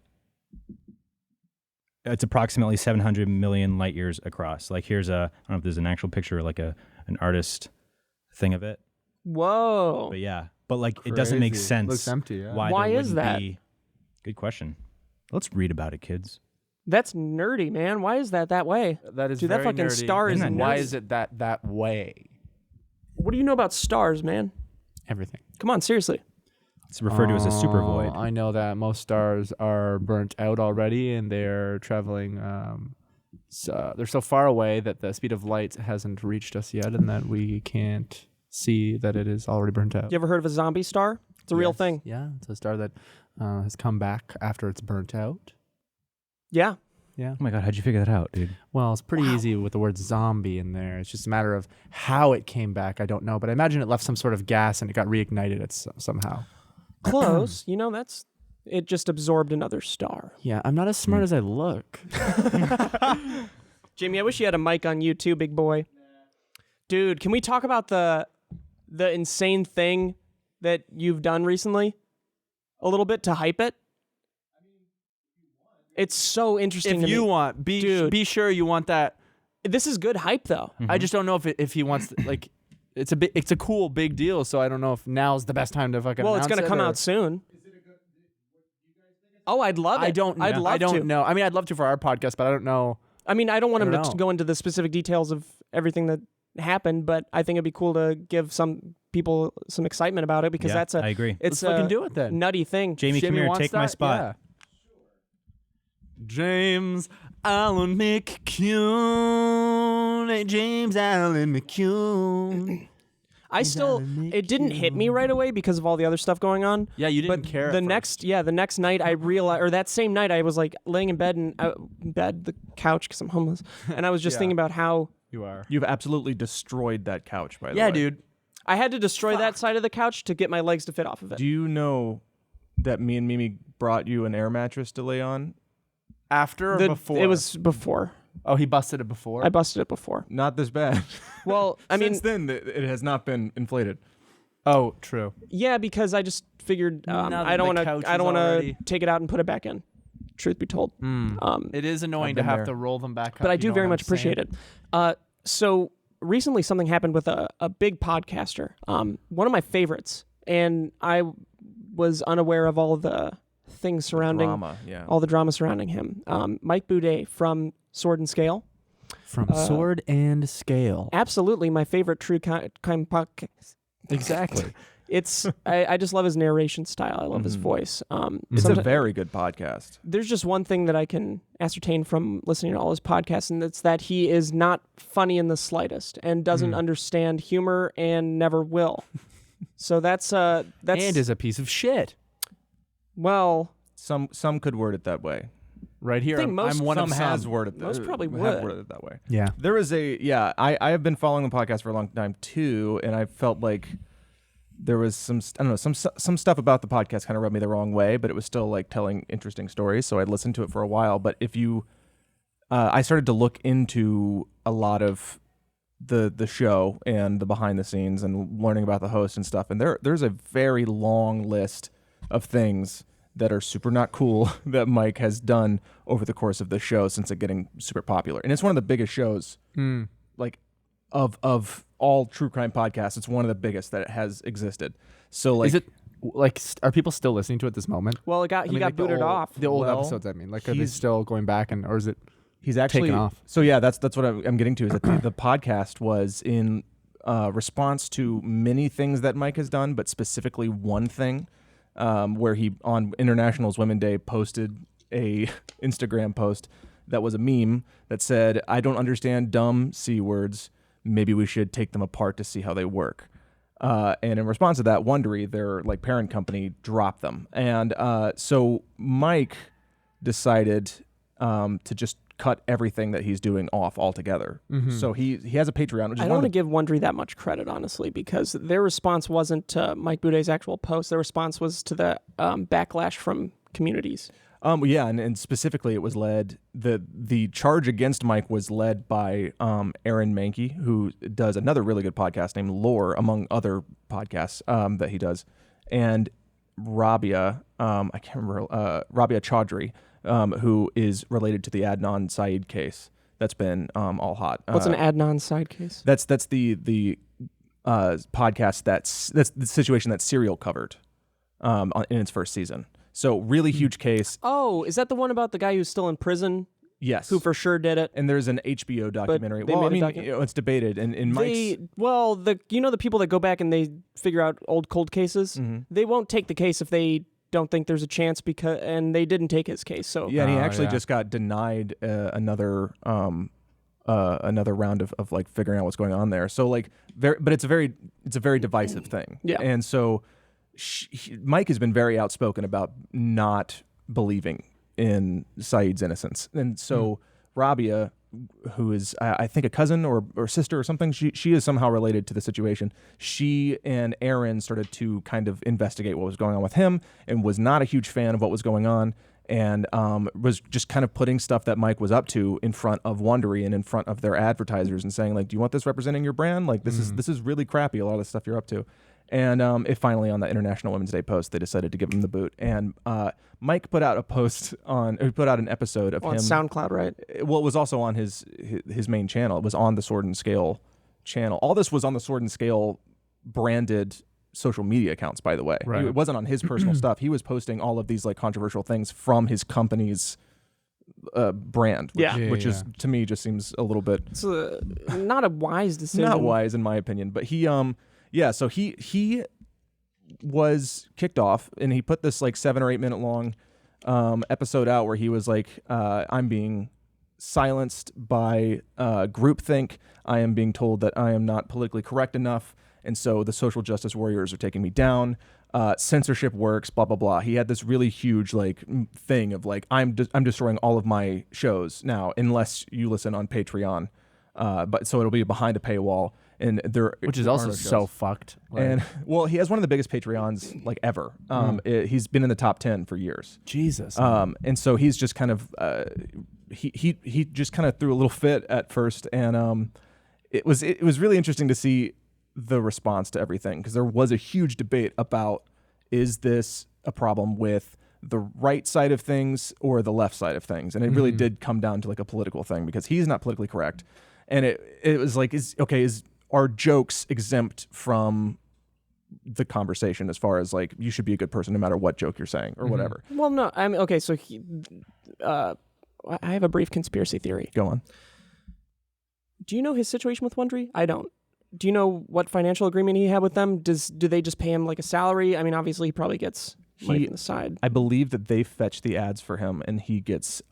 It's approximately 700 million light years across. Like here's I don't know if there's an actual picture, like an artist thing of it. Whoa. But yeah, but like it doesn't make Crazy. sense. Looks empty. Yeah. Why there is wouldn't that? be- Good question. Let's read about it, kids. That's nerdy, man. Why is that way? That is Dude, that very fucking nerdy. star is Isn't that Why nerdy. is it that way? What do you know about stars, man? Everything. Come on, seriously. It's referred to as a super void. I know that most stars are burnt out already, and they're traveling. So they're so far away that the speed of light hasn't reached us yet, and that we can't see that it is already burnt out. You ever heard of a zombie star? It's a real Yes. thing. Yeah, it's a star that has come back after it's burnt out. Yeah. Yeah. Oh my god, how'd you figure that out, dude? Well, it's pretty easy with the word zombie in there. It's just a matter of how it came back. I don't know, but I imagine it left some sort of gas and it got reignited somehow. Close. It just absorbed another star. Yeah, I'm not as smart as I look. Jamie, I wish you had a mic on you too, big boy. Dude, can we talk about the insane thing that you've done recently? A little bit to hype it? It's so interesting If to you me. want, Dude. be sure you want that. This is good hype though. I just don't know if he wants like it's a cool big deal. So I don't know if now's the best time to fucking. Well, it's going to come out soon. Oh, I'd love it. I don't. I'd love I don't to. know. I mean, I'd love to for our podcast, but I don't know. I mean, I don't want I him don't to know. go into the specific details of everything that happened, but I think it'd be cool to give some people some excitement about it because Yeah, that's I agree. It's Let's fucking a do it then. nutty thing. Jamie, come here, wants take my that? spot. Yeah. James Allen McCune. James Allen McCune. It didn't hit me right away because of all the other stuff going on. Yeah, you didn't But care. the next night I realized, or that same night I was like laying in bed the couch because I'm homeless, and I was just Yeah. thinking about how you are. You've absolutely destroyed that couch, by the way. Yeah, dude. I had to destroy that side of the couch to get my legs to fit off of it. Do you know that me and Mimi brought you an air mattress to lay on? After or before? It was before. Oh, he busted it before. I busted it before. Not this bad. Well, I mean, Since then, it has not been inflated. Oh, true. yeah, because I just figured Now that I don't the want couch to. I don't is want to already- take it out and put it back in. Truth be told, It is annoying to been have there. to roll them back up. but I you do know very what much I'm saying? appreciate it. So recently, something happened with a big podcaster, one of my favorites, and I was unaware of all the things surrounding Drama, yeah. all the drama surrounding him. Mike Boudet from Sword and Scale. From Sword and Scale. Absolutely my favorite true crime podcast. Exactly. It's I just love his narration style. I love his voice. It's a someti- very good podcast. There's just one thing that I can ascertain from listening to all his podcasts, and that's that he is not funny in the slightest and doesn't understand humor and never will. So that's And is a piece of shit. well, Some could word it that way. Right here. think most- I'm one Some of has some. worded Most probably have would. worded it that way. Yeah. There is I have been following the podcast for a long time too, and I felt like there was some stuff about the podcast kind of rubbed me the wrong way, but it was still like telling interesting stories, so I listened to it for a while. But if you, I started to look into a lot of the show and the behind the scenes and learning about the host and stuff, and there's a very long list of things that are super not cool that Mike has done over the course of the show since it getting super popular. And it's one of the biggest shows, like of all true crime podcasts. It's one of the biggest that has existed. So like, Is it like are people still listening to it this moment? well, he I mean, got like the booted old- off. The old Well, episodes, I mean, like are they he's- still going back or is it? he's actually taken off. So yeah, that's what I'm getting to is that the podcast was in response to many things that Mike has done, but specifically one thing where he on International's Women's Day posted a Instagram post that was a meme that said, "I don't understand dumb C words. Maybe we should take them apart to see how they work." And in response to that, Wondery, their like parent company, dropped them. And so Mike decided to just cut everything that he's doing off altogether. So he has a Patreon, which is I don't one want of to the give Wondery that much credit, honestly, because their response wasn't to Mike Boudet's actual post. Their response was to the backlash from communities. yeah, and specifically it was led the charge against Mike was led by Aaron Mankey, who does another really good podcast named Lore, among other podcasts that he does, and Rabia, I can't remember, Rabia Chaudhry, who is related to the Adnan Syed case that's been all hot. What's an Adnan side case? That's the podcast that's the situation that Serial covered in its first season. So really huge case. Oh, is that the one about the guy who's still in prison? Yes. Who for sure did it? And there's an HBO documentary. they Well, I made a mean, it's debated. And in Mike's... the people that go back and they figure out old cold cases, they won't take the case if they don't think there's a chance and they didn't take his case. So yeah, and he actually just got denied another round of like figuring out what's going on there. So like, but it's a very divisive thing. Yeah. And so Mike has been very outspoken about not believing in Saeed's innocence. And so Rabia, who is I think a cousin or sister or something, she is somehow related to the situation. She and Aaron started to kind of investigate what was going on with him and was not a huge fan of what was going on, and was just kind of putting stuff that Mike was up to in front of Wondery and in front of their advertisers and saying like, do you want this representing your brand? Like this is really crappy, a lot of the stuff you're up to. And it finally, on the International Women's Day post, they decided to give him the boot. And Mike put out an episode of him on SoundCloud, right? Well, it was also on his main channel. It was on the Sword and Scale channel. All this was on the Sword and Scale branded social media accounts, by the way. Right. It wasn't on his personal stuff. He was posting all of these like controversial things from his company's brand, which is to me just seems a little bit. It's not a wise decision. Not wise in my opinion, but he so he was kicked off, and he put this like 7 or 8 minute long episode out where he was like, I'm being silenced by groupthink. I am being told that I am not politically correct enough, and so the social justice warriors are taking me down. Censorship works, blah blah blah. He had this really huge like thing of like, I'm destroying all of my shows now unless you listen on Patreon, but so it'll be behind a paywall. And which is also so fucked. Like, and well, he has one of the biggest Patreons like ever. He's been in the top 10 for years. Jesus. And so he's just kind of he just kind of threw a little fit at first, and it was really interesting to see the response to everything, because there was a huge debate about, is this a problem with the right side of things or the left side of things, and it really did come down to like a political thing, because he's not politically correct, and it was like, are jokes exempt from the conversation as far as like, you should be a good person no matter what joke you're saying or whatever? Well, no, I mean, okay, so I have a brief conspiracy theory. Go on. Do you know his situation with Wondery? I don't. Do you know what financial agreement he had with them? Do they just pay him like a salary? I mean, obviously he probably gets money from the side. I believe that they fetch the ads for him, and he gets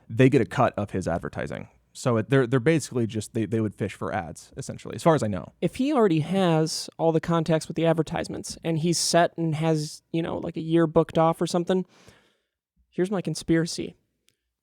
they get a cut of his advertising. So they're basically just they would fish for ads, essentially, as far as I know. If he already has all the contacts with the advertisements and he's set and has, like a year booked off or something, here's my conspiracy.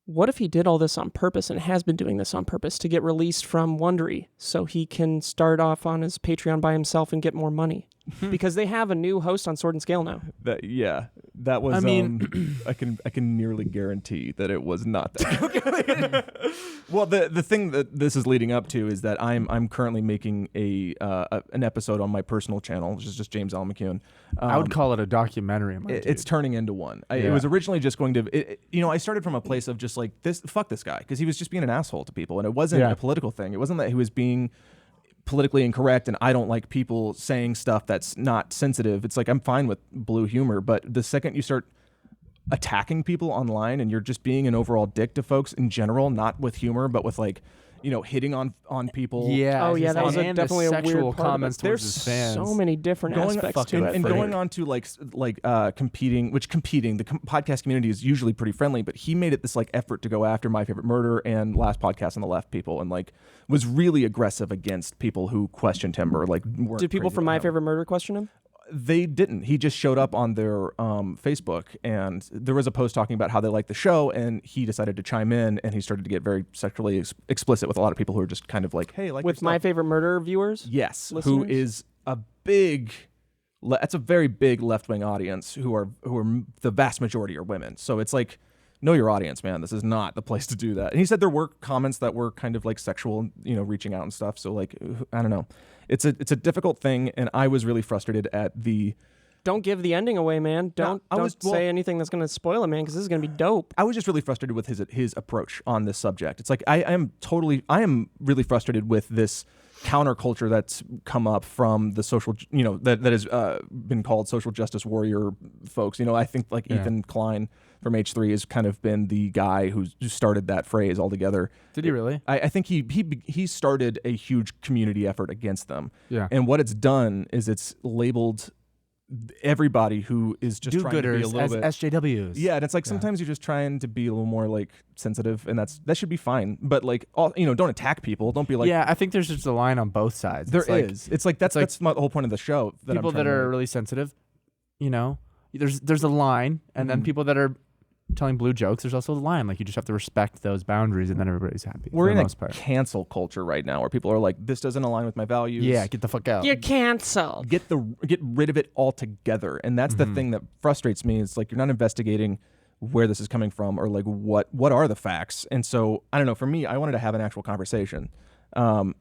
What if he did all this on purpose and has been doing this on purpose to get released from Wondery so he can start off on his Patreon by himself and get more money? Because they have a new host on Sword and Scale now. That was. I mean, I can nearly guarantee that it was not that. Well, the thing that this is leading up to is that I'm currently making an episode on my personal channel, which is just James L. McCune. I would call it a documentary. It's turning into one. It was originally just going to. I started from a place of just like fuck this guy, because he was just being an asshole to people, and it wasn't a political thing. It wasn't that he was being politically incorrect, and I don't like people saying stuff that's not sensitive. It's like, I'm fine with blue humor, but the second you start attacking people online and you're just being an overall dick to folks in general, not with humor, but with like, hitting on people. Yeah. Oh yeah, that was definitely a sexual weird part comments of it. towards his fans. There's so many different aspects to it. And going on to competing, the podcast community is usually pretty friendly, but he made it this like effort to go after My Favorite Murder and Last Podcast on the Left people, and like was really aggressive against people who questioned him or like weren't. Did people from My Favorite Murder question him? They didn't. He just showed up on their Facebook, and there was a post talking about how they liked the show, and he decided to chime in, and he started to get very sexually explicit with a lot of people who are just kind of like, hey, like with My Favorite Murder viewers? Yes, listeners? Who is a big... That's a very big left-wing audience who are the vast majority are women. So it's like, know your audience, man. This is not the place to do that. And he said there were comments that were kind of like sexual, reaching out and stuff. So like, I don't know. It's a difficult thing, and I was really frustrated at the don't give the ending away, man. Don't say anything that's going to spoil it, man, because this is going to be dope. I was just really frustrated with his approach on this subject. It's like I am really frustrated with this counterculture that's come up from the social, that has been called social justice warrior folks. I think like Ethan Klein from H3 has kind of been the guy who started that phrase altogether. Did he really? I think he started a huge community effort against them. Yeah. And what it's done is it's labeled everybody who is just trying to be a little as bit SJWs. Yeah, and it's like sometimes you're just trying to be a little more like sensitive, and that should be fine. But like, don't attack people. Don't be like. Yeah, I think there's just a line on both sides. There is. It's like that's the whole point of the show. People that are really sensitive, there's a line, and then people that are telling blue jokes, there's also the line. Like, you just have to respect those boundaries, and then everybody's happy. We're in the a most part. cancel culture right now, where people are like, "This doesn't align with my values." Yeah, get the fuck out. You're canceled. Get rid of it altogether, and that's the thing that frustrates me. It's like you're not investigating where this is coming from, or like what are the facts. And so I don't know. For me, I wanted to have an actual conversation, so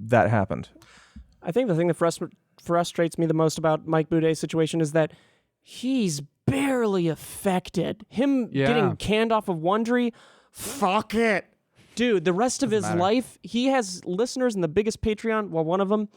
that happened. I think the thing that frustrates me the most about Mike Boudet's situation is that he's barely affected. Him getting canned off of Wondery, fuck it. Dude, the rest of his life, he has listeners in the biggest Patreon, one of them,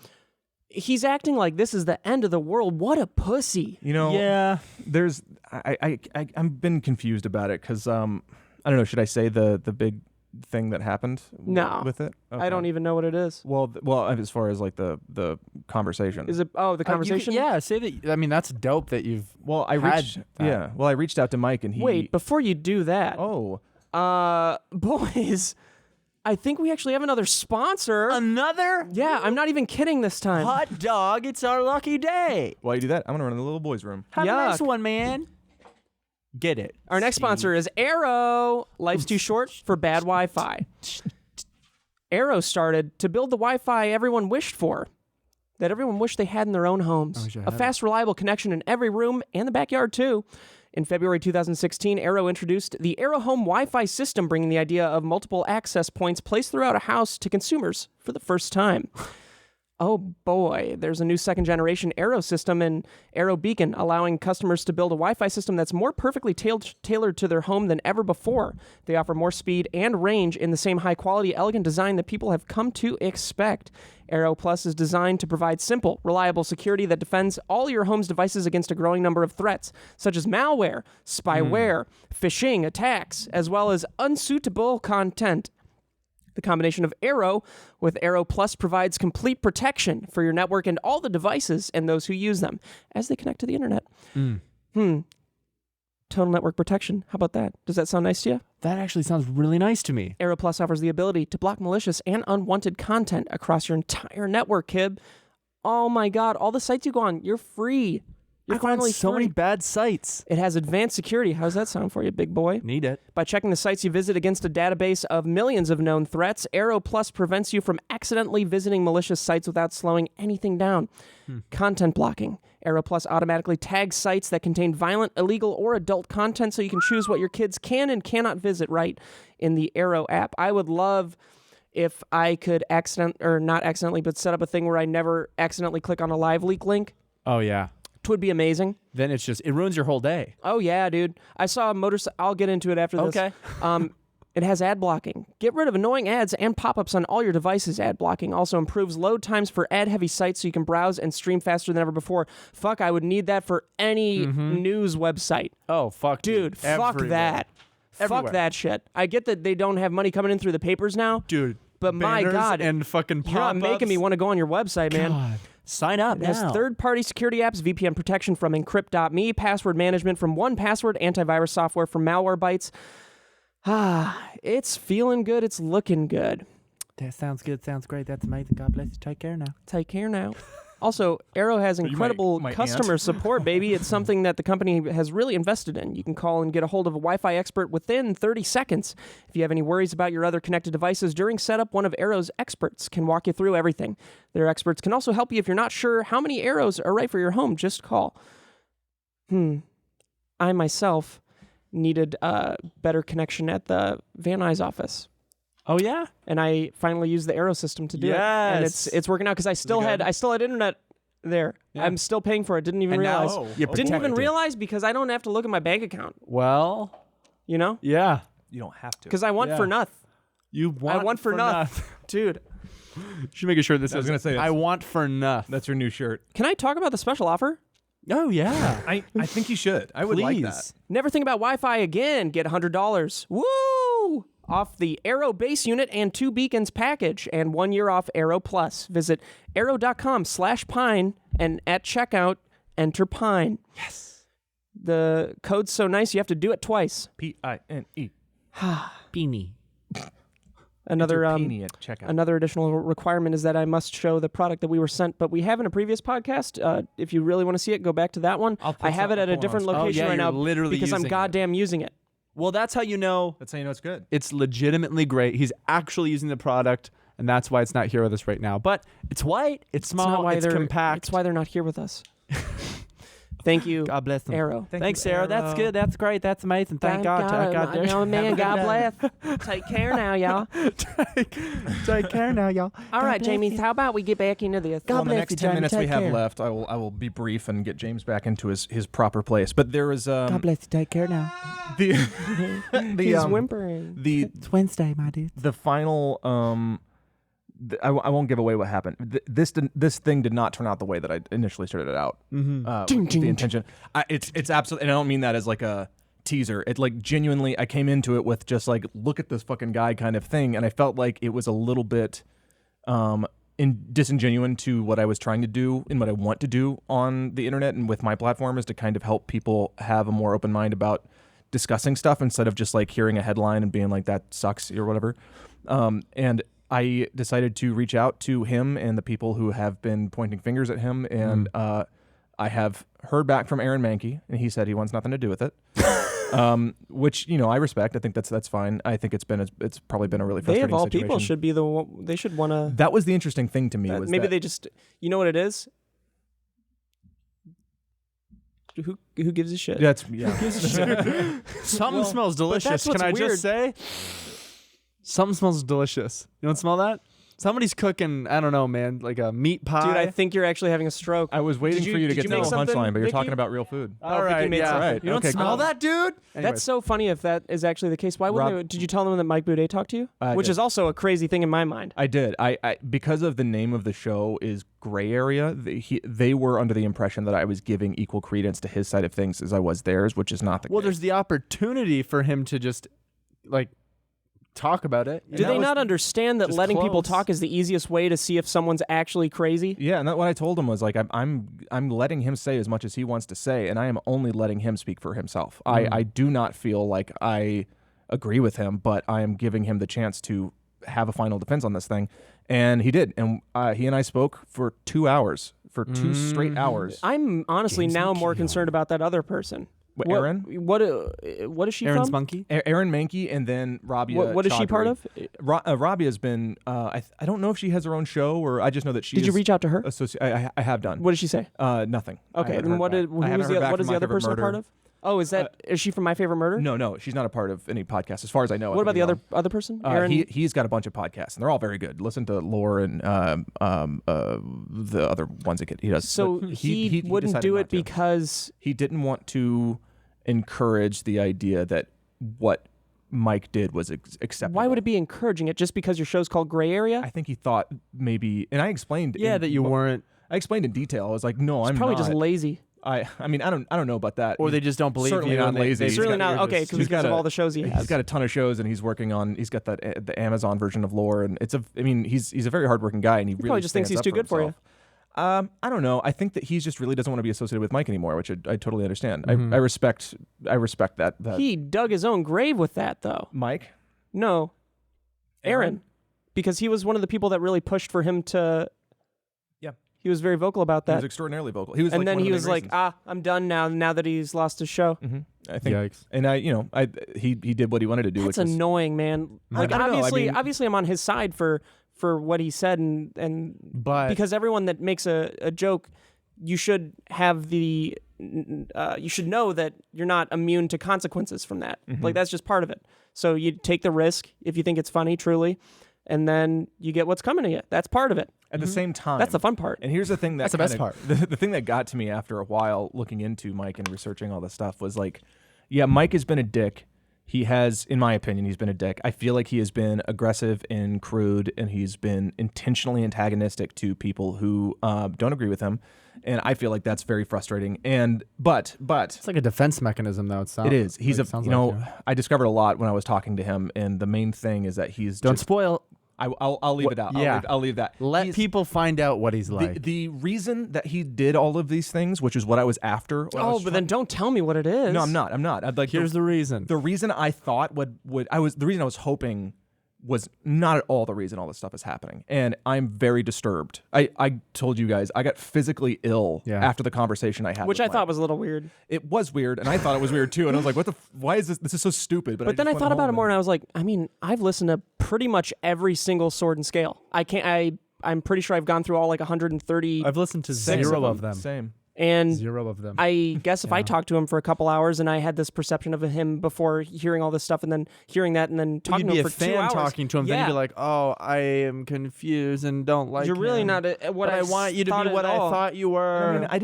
he's acting like this is the end of the world. What a pussy. Yeah. There's, I've been confused about it because, I don't know, should I say the big thing that happened with it? Okay. I don't even know what it is. Well, as far as like the conversation. Is it the conversation? Say that. I mean, that's dope that you've I reached out to Mike and he Wait, before you do that. Oh. Boys, I think we actually have another sponsor. Another? Yeah, I'm not even kidding this time. Hot dog, it's our lucky day. While you do that, I'm gonna run in the little boy's room. Have a nice one, man. Get it. Our next sponsor is Eero. Life's too short for bad Wi-Fi. Eero started to build the Wi-Fi everyone wished for, that everyone wished they had in their own homes. A fast, reliable connection in every room and the backyard, too. In February 2016, Eero introduced the Eero Home Wi-Fi system, bringing the idea of multiple access points placed throughout a house to consumers for the first time. Oh boy, there's a new second-generation Eero system and Eero Beacon, allowing customers to build a Wi-Fi system that's more perfectly tailored to their home than ever before. They offer more speed and range in the same high-quality, elegant design that people have come to expect. Eero Plus is designed to provide simple, reliable security that defends all your home's devices against a growing number of threats, such as malware, spyware, phishing attacks, as well as unsuitable content. The combination of Eero with Eero Plus provides complete protection for your network and all the devices and those who use them as they connect to the internet. Total network protection. How about that? Does that sound nice to you? That actually sounds really nice to me. Eero Plus offers the ability to block malicious and unwanted content across your entire network, Kib. Oh my God, all the sites you go on, you're free. You're finally so free. many bad sites. It has advanced security. How does that sound for you, big boy? Need it. By checking the sites you visit against a database of millions of known threats, Eero Plus prevents you from accidentally visiting malicious sites without slowing anything down. Content blocking. Eero Plus automatically tags sites that contain violent, illegal, or adult content so you can choose what your kids can and cannot visit right in the Eero app. I would love if I could not accidentally, but set up a thing where I never accidentally click on a live leak link. Oh, yeah. It would be amazing. Then it ruins your whole day. Oh, yeah, dude. I saw a motorcycle. I'll get into it after this. Okay. It has ad blocking. Get rid of annoying ads and pop-ups on all your devices. Ad blocking also improves load times for ad-heavy sites so you can browse and stream faster than ever before. Fuck, I would need that for any news website. Oh, fuck. Dude, fuck that. Everywhere. Fuck that shit. I get that they don't have money coming in through the papers now. Dude. But my God. And fucking pop-ups. You're not making me want to go on your website, man. God. Sign up now. It has third-party security apps, VPN protection from Encrypt.me, password management from 1Password, antivirus software from Malwarebytes. It's feeling good. It's looking good. That sounds good. Sounds great. That's amazing. God bless you. Take care now. Take care now. Also, Eero has incredible customer support, baby. It's something that the company has really invested in. You can call and get a hold of a Wi-Fi expert within 30 seconds. If you have any worries about your other connected devices during setup, one of Eero's experts can walk you through everything. Their experts can also help you if you're not sure how many Eeros are right for your home. Just call. I myself needed a better connection at the Van Nuys office. Oh yeah, and I finally used the Eero system to do it, and it's working out because I still had internet there. Yeah. I'm still paying for it. Didn't even And now realize. you're Didn't even protected. realize because I don't have to look at my bank account. Well, You know, yeah. You don't have to. because I want Yeah. for nothing. You want I want for nothing, dude. You should make a shirt that says, was gonna say I that's- want for nothing. That's your new shirt. Can I talk about the special offer? Oh, yeah. I think you should. I would like that. Please. Never think about Wi-Fi again. Get $100. Woo! Off the Eero base unit and 2 beacons package and 1 year off Eero Plus. Visit eero.com/pine and at checkout, enter pine. Yes. The code's so nice you have to do it twice. PINE. Beanie. Another Peenie at checkout. Another additional requirement is that I must show the product that we were sent, but we have in a previous podcast. If you really want to see it, go back to that one. I have it at a different location right now literally because I'm using it. goddamn using it. Well, that's how you know That's how you know it's good. it's legitimately great. He's actually using the product, and that's why it's not here with us right now. But it's white, it's It's not small, why it's they're compact. It's why they're not here with us. Thank you, God bless them. Eero. Thanks, Sarah. That's good. That's great. That's amazing. Thank God. Thank God. No, man, God bless. Take care now, y'all. Take care now, y'all. All right, Jamie, how about we get back into this? Well, in the bless next you, 10 Jamie. minutes we Take have care. left, I will be brief and get James back into his proper place. But there is God bless you. Take care now. the He's whimpering. the It's Wednesday, my dude. the final I won't give away what happened. This thing did not turn out the way that I initially started it out. With the intention. It's absolutely, and I don't mean that as like a teaser. It like genuinely, I came into it with just like, look at this fucking guy kind of thing, and I felt like it was a little bit disingenuous to what I was trying to do and what I want to do on the internet and with my platform, is to kind of help people have a more open mind about discussing stuff instead of just like hearing a headline and being like, that sucks or whatever. And I decided to reach out to him and the people who have been pointing fingers at him, and I have heard back from Aaron Mankey, and he said he wants nothing to do with it. Which, you know, I respect. I think that's fine. I think it's probably been a really They frustrating of all situation. people should be the one. They should want to. That was the interesting thing to me. Was Maybe that they just. You know what it is? Who gives a shit? That's yeah. Something smells delicious. that's what's Can I weird. just say? Something smells delicious. You don't smell that? Somebody's cooking, I don't know, man, like a meat pie. Dude, I think you're actually having a stroke. I was waiting Did for you to did get to make the something, punchline, but you're Vicky? talking about real food. All Vicky right, made yeah. something. Right. You don't Okay, smell cool. that, dude? That's so funny if that is actually the case. Why wouldn't Rob- did you tell them that Mike Boudet talked to you? I Which did. is also a crazy thing in my mind. I did. I because of the name of the show is Gray Area. They were under the impression that I was giving equal credence to his side of things as I was theirs, which is not the Well, case. there's the opportunity for him to just, like, talk about it. Do they not understand that just letting people close. talk is the easiest way to see if someone's actually crazy? Yeah, and that what I told him was like I'm letting him say as much as he wants to say, and I am only letting him speak for himself. I do not feel like I agree with him, but I am giving him the chance to have a final defense on this thing, and he did. And he and I spoke for 2 hours, for 2 straight hours. I'm honestly now more concerned about that other person. What, Aaron? What is she Aaron's from? monkey? Aaron Mankey, and then Rabia. What is she part of? Rabia's been. I don't know if she has her own show, or I just know that she. Did you reach out to her? I have done. What did she say? Nothing. I Okay, haven't then heard what back. did I haven't heard back what from is the My other Favorite person a Murder. part of? Oh, is she from My Favorite Murder? No, she's not a part of any podcast, as far as I know. What about the other person? Aaron? He's got a bunch of podcasts, and they're all very good. Listen to Lore and the other ones that he does. So But he wouldn't decided do not it to. because He didn't want to encourage the idea that what Mike did was acceptable. why would it be encouraging it just because your show's called Gray Area? I think he thought maybe, and I explained. Yeah, that you weren't. I explained in detail. I was like, no, I'm Probably not. just lazy. I mean, I don't know about that. Or they just don't believe Certainly you. not and they- lazy. they- He's Certainly got- not. Okay, he's because got of a- all the shows he has. He's got a ton of shows, and he's working on. He's got the Amazon version of Lore, and it's a. I mean, he's a very hardworking guy, and he really probably just thinks stands he's up too good for you. himself. I don't know. I think that he's just really doesn't want to be associated with Mike anymore, which I totally understand. Mm-hmm. I respect that. He dug his own grave with that, though. Mike. No, Aaron, because he was one of the people that really pushed for him to. Yeah. He was very vocal about He was that. extraordinarily vocal. He was, And like, then one of he the was main like, reasons. I'm done now. Now that he's lost his show, I think, Yikes. and he did what he wanted to do. that's which is, annoying, man. Like I don't know. I mean- obviously, I'm on his side for what he said, and But- because everyone that makes a joke, you should have you should know that you're not immune to consequences from that. Mm-hmm. Like that's just part of it. So you take the risk if you think it's funny, truly. and then you get what's coming to you. That's part of it. At the same time, That's the fun part. And here's the thing That's the best part. The thing that got to me after a while looking into Mike and researching all this stuff was like, yeah, Mike has been a dick. He has, in my opinion, he's been a dick. I feel like he has been aggressive and crude, and he's been intentionally antagonistic to people who don't agree with him. And I feel like that's very frustrating. But It's like a defense mechanism, though. it is. He's I discovered a lot when I was talking to him, and the main thing is that he's Don't spoil. I'll leave it out. Yeah. I'll leave that. Let people find out what he's like. The reason that he did all of these things, which is what I was after. Then don't tell me what it is. No, I'm not. I'd like. Here's the reason. The reason I thought the reason I was hoping was not at all the reason all this stuff is happening, and I'm very disturbed. I told you guys I got physically ill after the conversation I had, which with I thought Mike. was a little weird. It was weird, and I thought it was weird too. And I was like, "What why is this? This is so stupid." But then I thought about it more, and I was like, I mean, I've listened to pretty much every single Sword and Scale. I'm pretty sure I've gone through all like 130. I've listened to zero of them. Same. And zero of them. I guess if I talked to him for a couple hours and I had this perception of him before hearing all this stuff and then hearing that and then talking to him for 2 hours. Talking to him, then you'd be like, "Oh, I am confused and don't like." You're really him. not what I want you to be. What I thought you were. I mean, I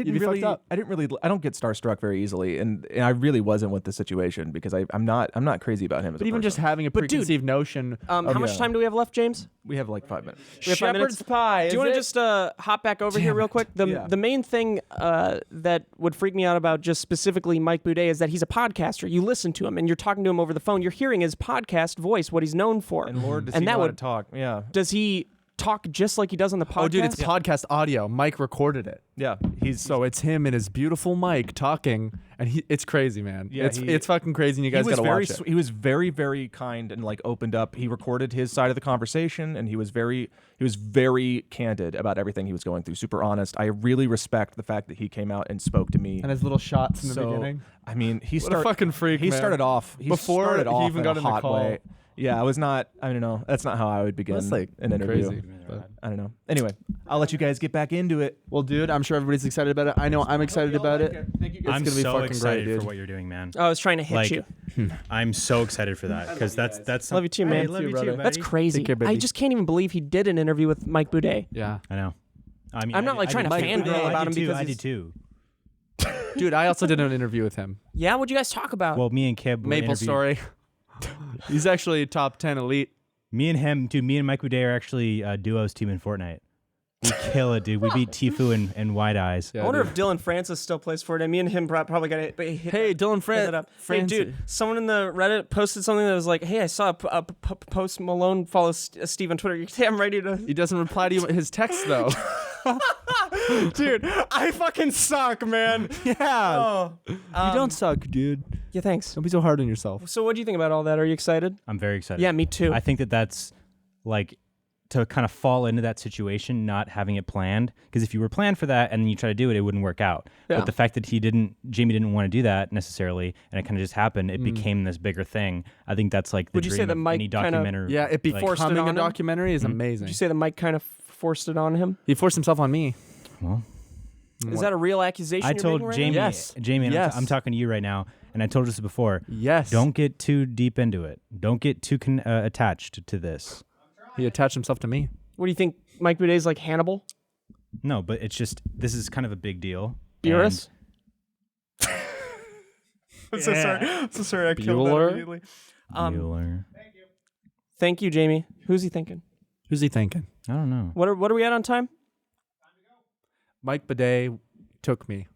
don't get starstruck very easily, and I really wasn't with the situation because I'm not crazy about him. As but a even person. just having a preconceived notion. How much time do we have left, James? We have like 5 minutes. We have 5 minutes. pie. Do you want to just hop back over here real quick? The main thing that would freak me out about just specifically Mike Boudet is that he's a podcaster. You listen to him and you're talking to him over the phone. You're hearing his podcast voice, what he's known for. And Lord, does he know how to talk? Yeah. Does he talk just like he does on the podcast? Oh, dude, it's podcast audio. Mike recorded it. Yeah. So it's him and his beautiful mic talking, and it's crazy, man. Yeah, it's fucking crazy, and you guys gotta watch it. He was very, very kind and like opened up. He recorded his side of the conversation, and he was very candid about everything he was going through. Super honest. I really respect the fact that he came out and spoke to me. And his little shots in the beginning. I mean, a fucking freak. He man. started off before he even got in the call. Way. Yeah, I was not. I don't know. That's not how I would begin an interview. Crazy, I don't know. Anyway, I'll let you guys get back into it. Well, dude, I'm sure everybody's excited about it. I know I'm excited about it. Thank you. I'm gonna be so fucking excited great, dude. for what you're doing, man. I was trying to hit you. I'm so excited for that because that's. Love you too, man. Love you too, brother. buddy. That's crazy. Take care, baby. I just can't even believe he did an interview with Mike Boudet. Yeah. I know. I mean, I'm not like trying to fangirl about him because I he's- did too. Dude, I also did an interview with him. Yeah, what'd you guys talk about? Well, me and Kib. Maple Story. He's actually top 10 elite. Me and him, dude. Me and Mike Boudet are actually duos team in Fortnite. We kill it, dude. We beat Tfue and Wide Eyes. Yeah, I wonder dude. if Dylan Francis still plays for it. Me and him probably got hit. Hey, Dylan Hey, dude, someone in the Reddit posted something that was like, hey, I saw a Post Malone follow Steve on Twitter. I'm ready to... He doesn't reply to his text, though. Dude, I fucking suck, man. Yeah. Oh. You don't suck, dude. Yeah, thanks. Don't be so hard on yourself. So what do you think about all that? Are you excited? I'm very excited. Yeah, me too. I think that's like to kind of fall into that situation, not having it planned. Because if you were planned for that and then you try to do it, it wouldn't work out. Yeah. But the fact that Jamie didn't want to do that necessarily, and it kind of just happened, it became this bigger thing. I think that's like the Would you say dream that of Mike any kinda- documentary. Yeah, it Forced it becoming on a him? documentary is amazing. Did you say that Mike kind of forced it on him? He forced himself on me. Well, Is that a real accusation? I you're told making right Jamie, now? Yes. Jamie, and Yes. I'm talking to you right now, and I told you this before. Yes. Don't get too deep into it. Don't get too attached to this. He attached himself to me. What do you think? Mike Boudet's like Hannibal? No, but it's just this is kind of a big deal. Beerus? I'm so sorry. I'm so sorry. I killed that Bueller? immediately. Mueller. Thank you, Jamie. Who's he thinking? Who's he thinking? I don't know. What are we at on time? Mike Bidet took me.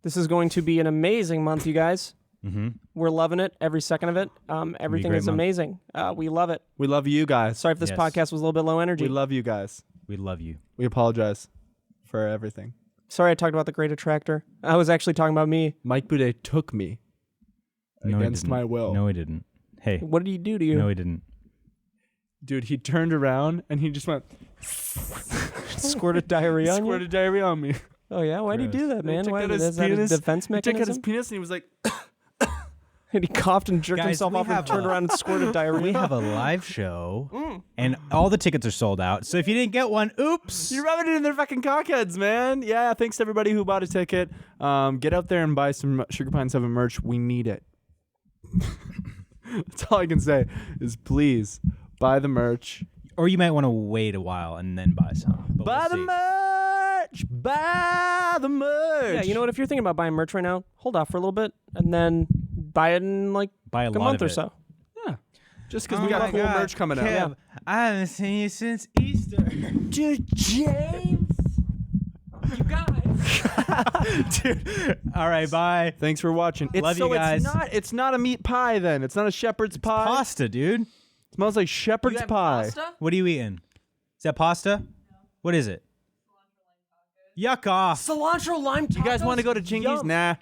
This is going to be an amazing month, you guys. Mm-hmm. We're loving it, every second of it. Everything great is month. amazing. We love it. We love you guys. Sorry if this Yes. podcast was a little bit low energy. We love you guys. We love you. We apologize for everything. Sorry I talked about the Great Attractor. I was actually talking about me. Mike Bidet took me No, he against didn't. my will. No, he didn't. Hey. What did he do to you? No, he didn't. Dude, he turned around and he just went Squirted diarrhea on you? squirted diarrhea on me. Oh, yeah? Why'd he do that, man? Took Why out is his that a penis. defense He took out his mechanism? penis and he was like, And he coughed and jerked Guys, himself we off and have turned a- around and squirted diarrhea. We have a live show, and all the tickets are sold out. So if you didn't get one, oops. you're rubbing it in their fucking cockheads, man. Yeah, thanks to everybody who bought a ticket. Get out there and buy some Sugar Pine 7 merch. We need it. That's all I can say is please buy the merch. Or you might want to wait a while and then buy some. But Buy the we'll see. merch. Buy the merch. Yeah, you know what? If you're thinking about buying merch right now, hold off for a little bit and then buy it in like Buy a lot month of or it. so. Yeah. Just because Oh we got my cool God, merch coming out. Kev, I haven't seen you since Easter. Dude, James. You guys. Dude. All right, bye. Thanks for watching. Love you guys. It's not a meat pie then. It's not a shepherd's pie. Pasta, dude. It smells like shepherd's pie. What are you eating? Is that pasta? No. What is it? Yuck off. Cilantro lime tacos. You guys want to go to Chingy's? Yum. Nah.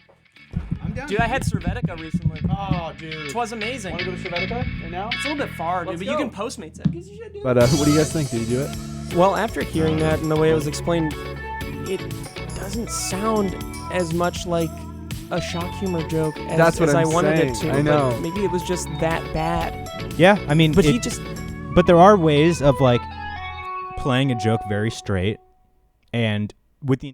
I'm down. Dude, I had Cervetica recently. Oh, dude. It was amazing. Want to go to Cervetica right now? It's a little bit far, dude, Let's but go. you can Postmates it. But what do you guys think? Did you do it? Well, after hearing that and the way it was explained, it doesn't sound as much like a shock humor joke as, That's what as I'm I wanted saying. it to. I know. But maybe it was just that bad. Yeah, I mean, But he just... But there are ways of like playing a joke very straight and with the